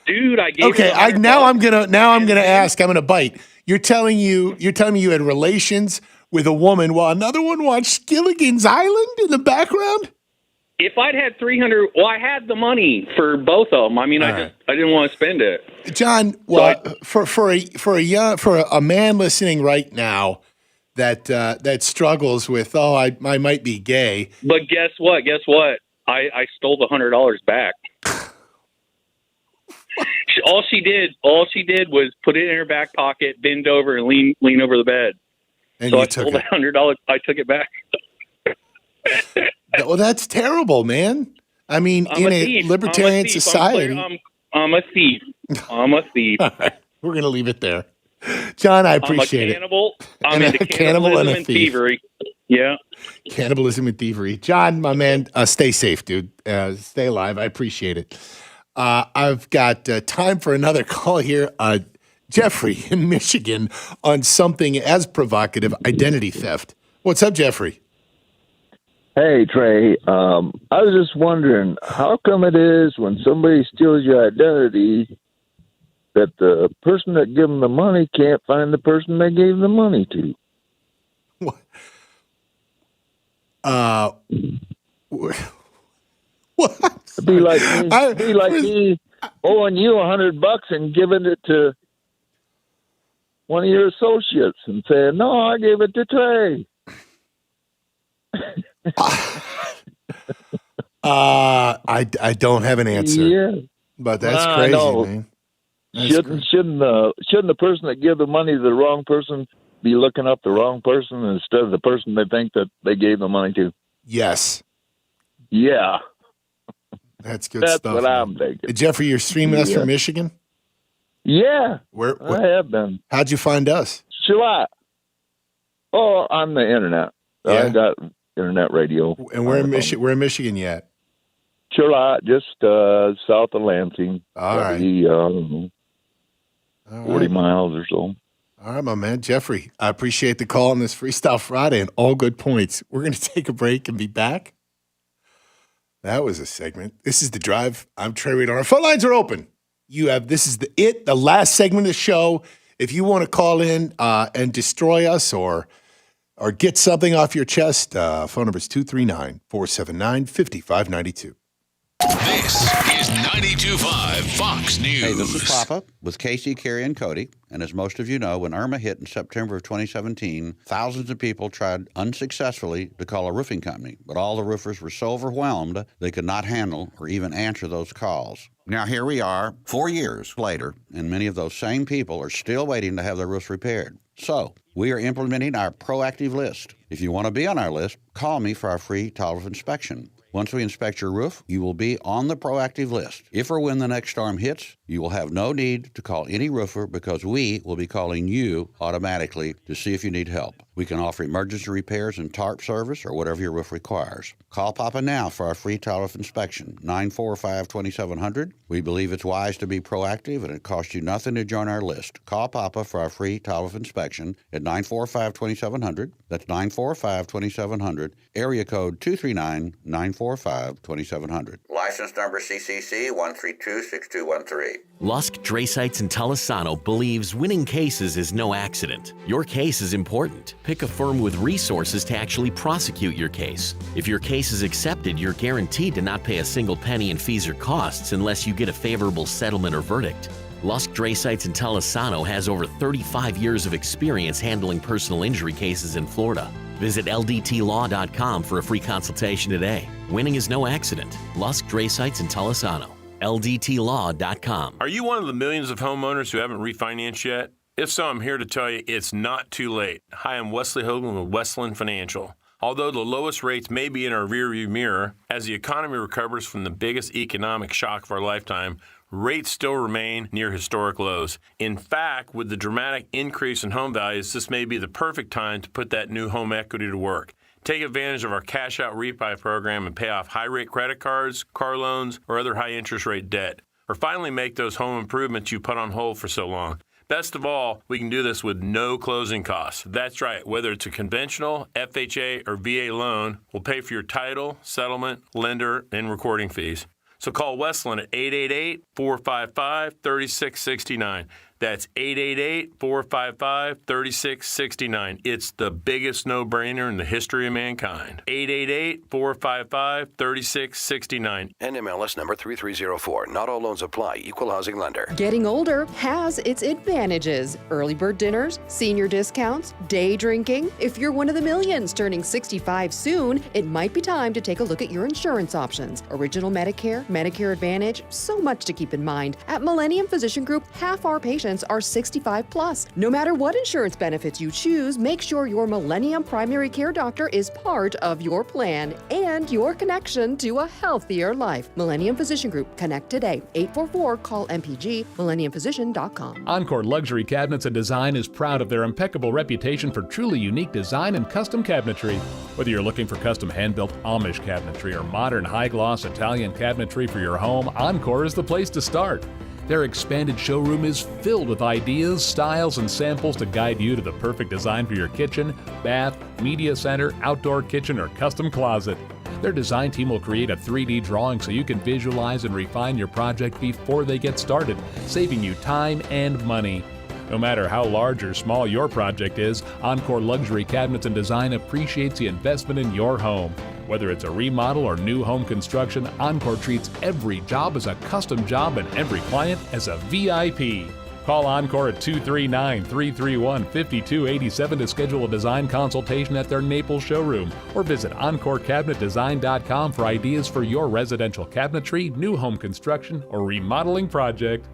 Dude, I gave Okay, him I'm gonna ask. I'm gonna bite. You're telling me you had relations with a woman while another one watched Gilligan's Island in the background? If I'd had 300, well, I had the money for both of them. I mean, I didn't want to spend it. John, well, for a man listening right now that struggles with, I might be gay. But guess what? I stole the $100 back. All she did was put it in her back pocket, bend over, and lean over the bed. And so you I took stole the $100. I took it back. Well, that's terrible, man. I mean, in a libertarian society, I'm a thief. I'm a thief. All right, we're gonna leave it there, John. I appreciate it. I'm into cannibalism and thievery. Yeah, cannibalism and thievery. John, my man, stay safe, dude. Stay alive. I appreciate it. I've got time for another call here. Jeffrey in Michigan on something as provocative, identity theft. What's up, Jeffrey? Hey, Trey. I was just wondering, how come it is when somebody steals your identity that the person that gave them the money can't find the person they gave the money to? What? It'd be like me owing you $100 and giving it to one of your associates and saying, "No, I gave it to Trey." I don't have an answer. Yeah, but that's crazy, man. Shouldn't the person that gave the money to the wrong person be looking up the wrong person instead of the person they think that they gave the money to? Yes. Yeah. That's good That's stuff. what man. I'm thinking. Jeffrey, you're streaming us from Michigan? Yeah. Where I have been. How'd you find us? July. Oh, on the internet. Yeah. I got internet radio. And we're in Michigan. We're in Michigan yet? July, just south of Lansing. All right. 40 miles or so. All right, my man. Jeffrey, I appreciate the call on this Freestyle Friday and all good points. We're going to take a break and be back. That was a segment. This is The Drive. I'm Trey Reed. Our phone lines are open. This is the last segment of the show. If you want to call in and destroy us or get something off your chest, phone number is 239-479-5592. This is 92.5 Fox News. Hey, this is Papa with Casey, Carrie, and Cody. And as most of you know, when Irma hit in September of 2017, thousands of people tried unsuccessfully to call a roofing company, but all the roofers were so overwhelmed they could not handle or even answer those calls. Now here we are, 4 years later, and many of those same people are still waiting to have their roofs repaired. So we are implementing our proactive list. If you want to be on our list, call me for our free tile roof inspection. Once we inspect your roof, you will be on the proactive list. If or when the next storm hits, you will have no need to call any roofer because we will be calling you automatically to see if you need help. We can offer emergency repairs and tarp service or whatever your roof requires. Call Papa now for our free tile roof inspection, 945-2700. We believe it's wise to be proactive and it costs you nothing to join our list. Call Papa for our free tile roof inspection at 945-2700. That's 945-2700, area code 239-945-2700. License number CCC 1326213. Lusk, Draysites, and Talisano believes winning cases is no accident. Your case is important. Pick a firm with resources to actually prosecute your case. If your case is accepted, you're guaranteed to not pay a single penny in fees or costs unless you get a favorable settlement or verdict. Lusk, Draysites, and Talisano has over 35 years of experience handling personal injury cases in Florida. Visit LDTlaw.com for a free consultation today. Winning is no accident. Lusk, Draysites, and Talisano. LDTlaw.com. Are you one of the millions of homeowners who haven't refinanced yet? If so, I'm here to tell you it's not too late. Hi, I'm Wesley Hogan with Westland Financial. Although the lowest rates may be in our rearview mirror, as the economy recovers from the biggest economic shock of our lifetime, rates still remain near historic lows. In fact, with the dramatic increase in home values, this may be the perfect time to put that new home equity to work. Take advantage of our cash out refi program and pay off high rate credit cards, car loans, or other high interest rate debt. Or finally make those home improvements you put on hold for so long. Best of all, we can do this with no closing costs. That's right, whether it's a conventional, FHA, or VA loan, we'll pay for your title, settlement, lender, and recording fees. So call Westland at 888-455-3669. That's 888-455-3669. It's the biggest no-brainer in the history of mankind. 888-455-3669. NMLS number 3304. Not all loans apply. Equal housing lender. Getting older has its advantages. Early bird dinners, senior discounts, day drinking. If you're one of the millions turning 65 soon, it might be time to take a look at your insurance options. Original Medicare, Medicare Advantage, so much to keep in mind. At Millennium Physician Group, half our patients are 65 plus. No matter what insurance benefits you choose, make sure your Millennium primary care doctor is part of your plan and your connection to a healthier life. Millennium Physician Group. Connect today. 844-CALL-MPG, millenniumphysician.com. Encore Luxury Cabinets and Design is proud of their impeccable reputation for truly unique design and custom cabinetry. Whether you're looking for custom hand-built Amish cabinetry or modern high-gloss Italian cabinetry for your home, Encore is the place to start. Their expanded showroom is filled with ideas, styles, and samples to guide you to the perfect design for your kitchen, bath, media center, outdoor kitchen, or custom closet. Their design team will create a 3D drawing so you can visualize and refine your project before they get started, saving you time and money. No matter how large or small your project is, Encore Luxury Cabinets and Design appreciates the investment in your home. Whether it's a remodel or new home construction, Encore treats every job as a custom job and every client as a VIP. Call Encore at 239-331-5287 to schedule a design consultation at their Naples showroom or visit EncoreCabinetDesign.com for ideas for your residential cabinetry, new home construction, or remodeling project.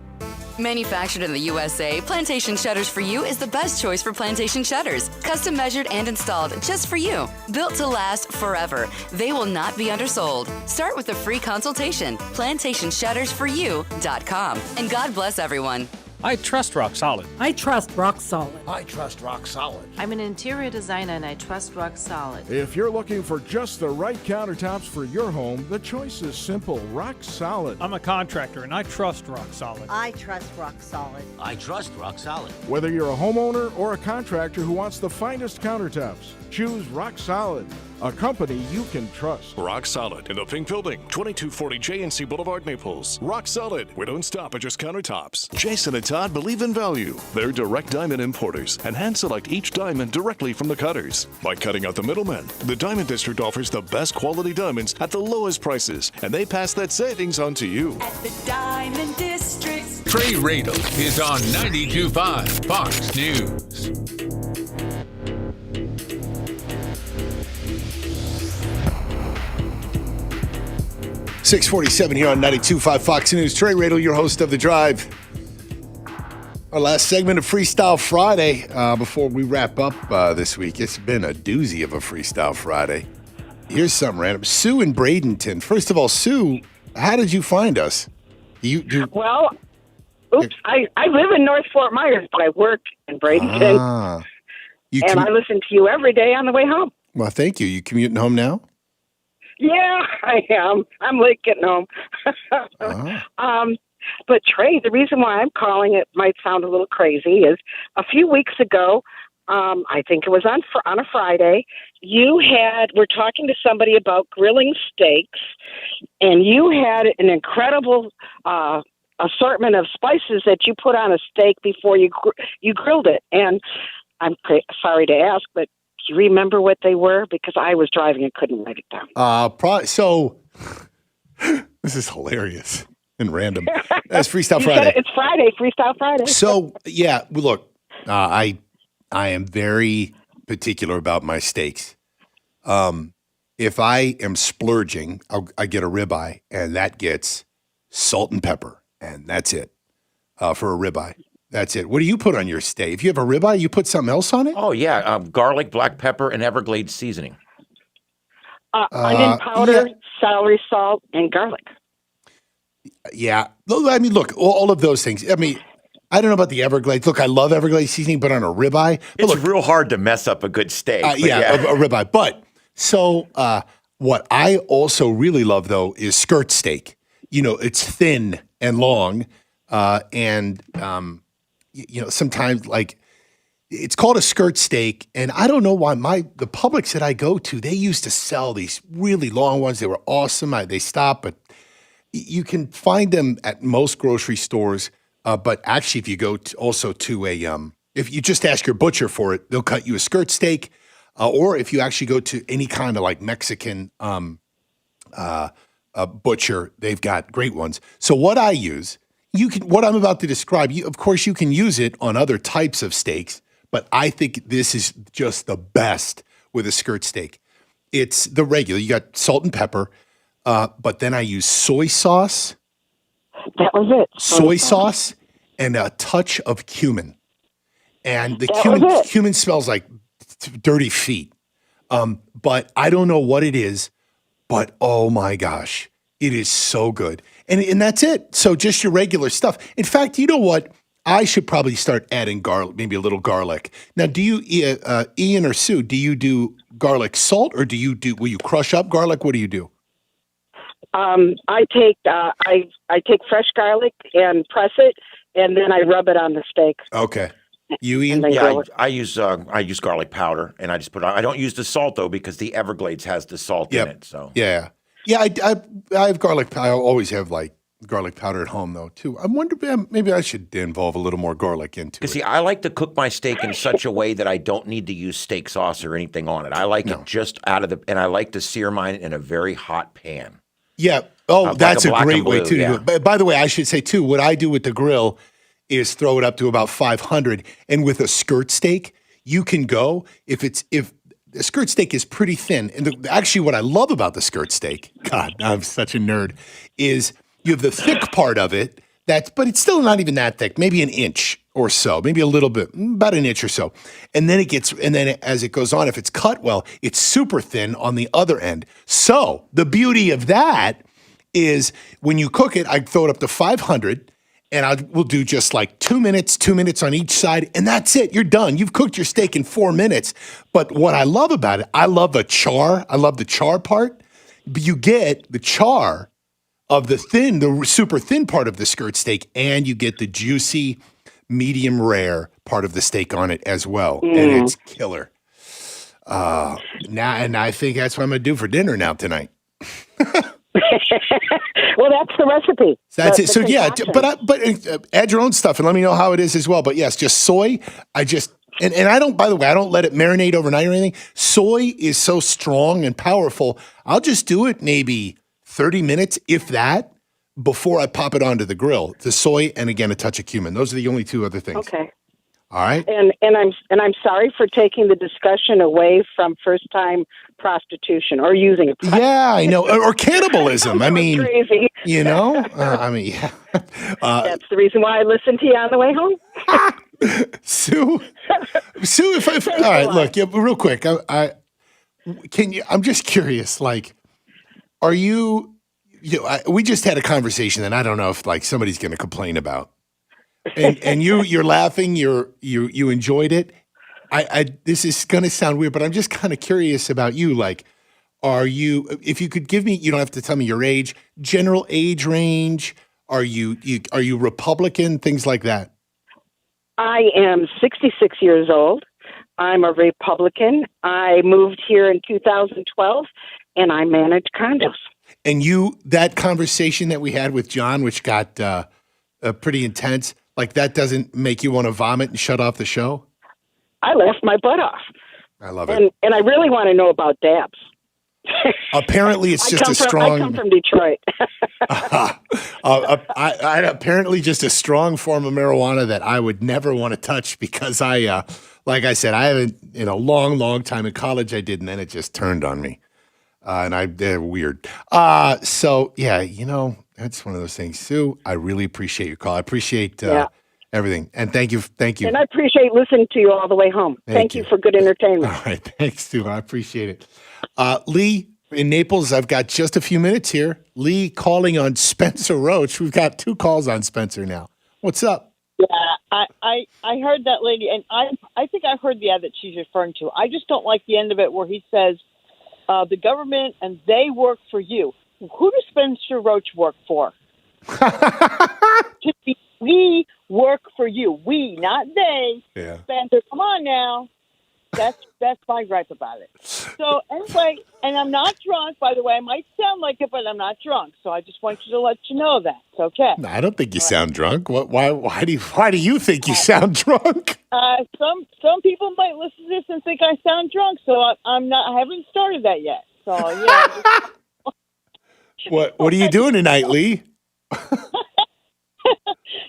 Manufactured in the USA, Plantation Shutters for You is the best choice for plantation shutters. Custom measured and installed just for you. Built to last forever. They will not be undersold. Start with a free consultation. PlantationShuttersForYou.com. And God bless everyone. I trust Rock Solid. I trust Rock Solid. I trust Rock Solid. I'm an interior designer and I trust Rock Solid. If you're looking for just the right countertops for your home, the choice is simple. Rock Solid. I'm a contractor and I trust Rock Solid. I trust Rock Solid. I trust Rock Solid. Whether you're a homeowner or a contractor who wants the finest countertops, choose Rock Solid, a company you can trust. Rock Solid in the Pink Building, 2240 J&C Boulevard, Naples. Rock Solid. We don't stop at just countertops. Jason and Todd believe in value. They're direct diamond importers and hand select each diamond directly from the cutters. By cutting out the middlemen, the Diamond District offers the best quality diamonds at the lowest prices, and they pass that savings on to you. At the Diamond District. Trey Radel is on 92.5 Fox News. .647 here on 92.5 Fox News. Trey Radel, your host of The Drive. Our last segment of Freestyle Friday before we wrap up this week. It's been a doozy of a Freestyle Friday. Here's some random. Sue in Bradenton. First of all, Sue, how did you find us? Well, I live in North Fort Myers, but I work in Bradenton. I listen to you every day on the way home. Well, thank you. You commuting home now? Yeah, I am. I'm late getting home. But Trey, the reason why I'm calling, it might sound a little crazy, is a few weeks ago, I think it was on a Friday, we're talking to somebody about grilling steaks, and you had an incredible assortment of spices that you put on a steak before you grilled it. And I'm sorry to ask, but do you remember what they were? Because I was driving and couldn't write it down. So this is hilarious and random. That's Freestyle Friday. It's Friday, Freestyle Friday. So yeah, look, I am very particular about my steaks. If I am splurging, I get a ribeye, and that gets salt and pepper, and that's it for a ribeye. That's it. What do you put on your steak? If you have a ribeye, you put something else on it? Oh, yeah. Garlic, black pepper, and Everglades seasoning. Onion powder, celery salt, and garlic. Yeah. I mean, look, all of those things. I mean, I don't know about the Everglades. Look, I love Everglades seasoning, but on a ribeye. But It's real hard to mess up a good steak. But A ribeye. But so what I also really love, though, is skirt steak. It's thin and long. Sometimes like it's called a skirt steak. And I don't know why the Publix that I go to, they used to sell these really long ones. They were awesome. They stopped, but you can find them at most grocery stores. But actually, if you go also to if you just ask your butcher for it, they'll cut you a skirt steak. Or if you actually go to any kind of like Mexican butcher, they've got great ones. So what I use, what I'm about to describe, of course, you can use it on other types of steaks, but I think this is just the best with a skirt steak. It's the regular. You got salt and pepper, but then I use soy sauce. That was it. Soy sauce and a touch of cumin. And the cumin smells like dirty feet. But I don't know what it is, but oh my gosh, it is so good. And that's it. So just your regular stuff. In fact, you know what? I should probably start adding garlic, maybe a little garlic. Now, do you, Ian or Sue, do you do garlic salt or will you crush up garlic? What do you do? I take fresh garlic and press it, and then I rub it on the steak. Okay. You, Ian? Yeah, I use garlic powder, and I just put it on. I don't use the salt, though, because the Everglades has the salt in it. So Yeah. I have garlic. I always have like garlic powder at home, though, too. I wonder maybe I should involve a little more garlic into it. See, I like to cook my steak in such a way that I don't need to use steak sauce or anything on it. I like it just out of and I like to sear mine in a very hot pan. Yeah. Oh, that's like a great way, too. Yeah. To do it. By the way, I should say, too, what I do with the grill is throw it up to about 500. And with a skirt steak, you can go, if the skirt steak is pretty thin. And actually what I love about the skirt steak, God, I'm such a nerd, is you have the thick part of it, but it's still not even that thick, maybe an inch or so, maybe a little bit, about an inch or so. And then as it goes on, if it's cut well, it's super thin on the other end. So the beauty of that is when you cook it, I throw it up to 500 and we'll do just like 2 minutes on each side. And that's it. You're done. You've cooked your steak in 4 minutes. But what I love about it, I love the char. I love the char part. But you get the char of the super thin part of the skirt steak, and you get the juicy, medium rare part of the steak on it as well. And it's killer. And I think that's what I'm going to do for dinner now tonight. Well, that's the recipe. That's it. So yeah, but add your own stuff and let me know how it is as well. But yes, just soy. And I don't, by the way, I don't let it marinate overnight or anything. Soy is so strong and powerful. I'll just do it maybe 30 minutes, if that, before I pop it onto the grill. The soy and again a touch of cumin. Those are the only two other things. Okay. All right. And I'm sorry for taking the discussion away from first time prostitution or using it. Yeah, I know. Or cannibalism. I mean, crazy. Yeah. That's the reason why I listen to you on the way home. Sue, if all right, look, real quick, I'm just curious, like, are you we just had a conversation and I don't know if like somebody's going to complain about. And you're laughing, you enjoyed it. This is going to sound weird, but I'm just kind of curious about you. Like, if you could give me, you don't have to tell me your age, general age range. Are you Republican, things like that? I am 66 years old. I'm a Republican. I moved here in 2012 and I manage condos. And that conversation that we had with John, which got pretty intense, like that doesn't make you want to vomit and shut off the show? I laughed my butt off. I love it. And I really want to know about dabs. Apparently, it's just I come from Detroit. Apparently, just a strong form of marijuana that I would never want to touch because like I said, I haven't in a long, long time. In college, I did, and then it just turned on me. They're weird. So yeah, that's one of those things. Sue, I really appreciate your call. I appreciate everything. And thank you. And I appreciate listening to you all the way home. Thank you for good entertainment. All right. Thanks, Sue. I appreciate it. Lee, In Naples, I've got just a few minutes here. Lee calling on Spencer Roach. We've got 2 calls on Spencer now. What's up? Yeah, I heard that lady, and I think I heard the ad that she's referring to. I just don't like the end of it where he says the government and they work for you. Who does Spencer Roach work for? We work for you. We, not they. Yeah. Spencer, come on now. That's my gripe about it. So anyway, and I'm not drunk, by the way. I might sound like it, but I'm not drunk. So I just want you to let you know that. It's okay. No, I don't think you sound drunk. Why do you think you sound drunk? Some people might listen to this and think I sound drunk. So I'm not. I haven't started that yet. So yeah. What are you doing tonight, Lee?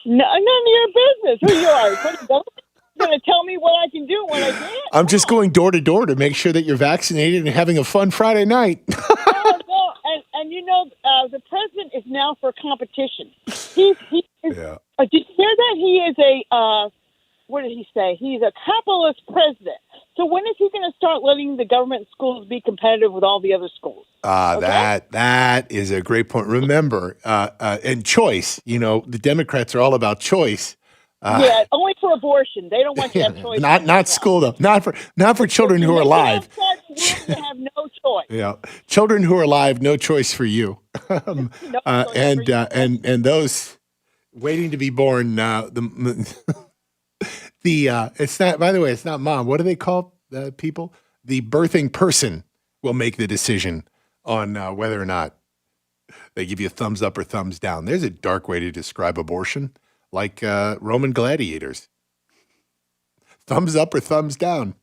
None of your business. Who you are? You're going to tell me what I can do and what I can't? I'm just going door to door to make sure that you're vaccinated and having a fun Friday night. No, and you know, the president is now for competition. He is. Yeah. Did you hear that? He is a. What did he say? He's a capitalist president. So when is he going to start letting the government schools be competitive with all the other schools? Okay? That is a great point. Remember, and choice. You know, the Democrats are all about choice. Yeah, only for abortion. They don't want you to have choice. Not school though. Not for children who are alive. You have no choice. Yeah, children who are alive, no choice for you. And those waiting to be born. It's not. By the way, it's not mom. What do they call people? The birthing person will make the decision on whether or not they give you a thumbs up or thumbs down. There's a dark way to describe abortion. Like Roman gladiators. Thumbs up or thumbs down.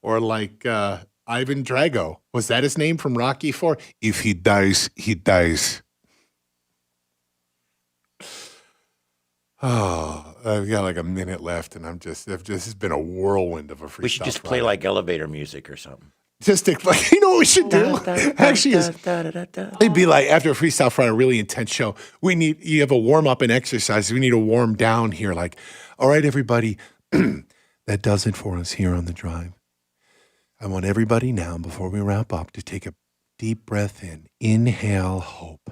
Or like Ivan Drago. Was that his name from Rocky IV? If he dies, he dies. Oh, I've got like a minute left, and this has been a whirlwind of a freestyle. We should just play like elevator music or something. Just like, you know what we should do? Actually, it'd be like after a Freestyle Friday, a really intense show. You have a warm up and exercise. We need to warm down here. Like, all right, everybody, that does it for us here on The Drive. I want everybody now, before we wrap up, to take a deep breath in. Inhale hope.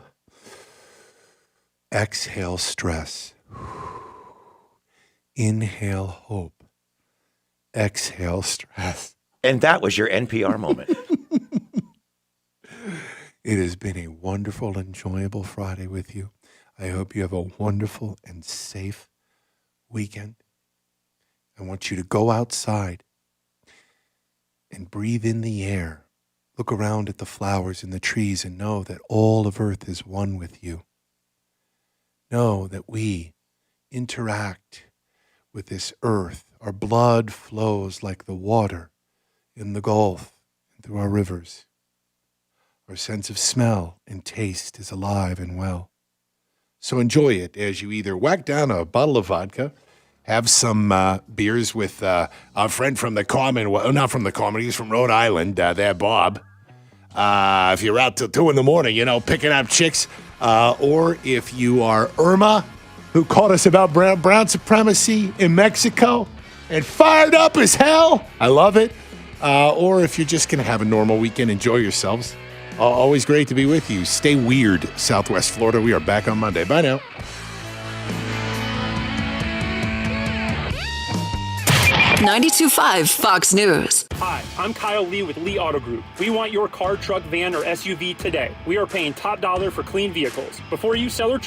Exhale stress. Inhale hope. Exhale stress. And that was your NPR moment. It has been a wonderful, enjoyable Friday with you. I hope you have a wonderful and safe weekend. I want you to go outside and breathe in the air. Look around at the flowers and the trees and know that all of Earth is one with you. Know that we interact with this earth. Our blood flows like the water in the Gulf and through our rivers. Our sense of smell and taste is alive and well. So enjoy it as you either whack down a bottle of vodka, have some beers with a friend from the Commonwealth, not from the Commonwealth, he's from Rhode Island, there, Bob. If you're out till 2 a.m, picking up chicks, or if you are Irma, who called us about brown supremacy in Mexico and fired up as hell. I love it. Or if you're just going to have a normal weekend, enjoy yourselves. Always great to be with you. Stay weird, Southwest Florida. We are back on Monday. Bye now. .92.5 Fox News. Hi, I'm Kyle Lee with Lee Auto Group. We want your car, truck, van, or SUV today. We are paying top dollar for clean vehicles. Before you sell or trade,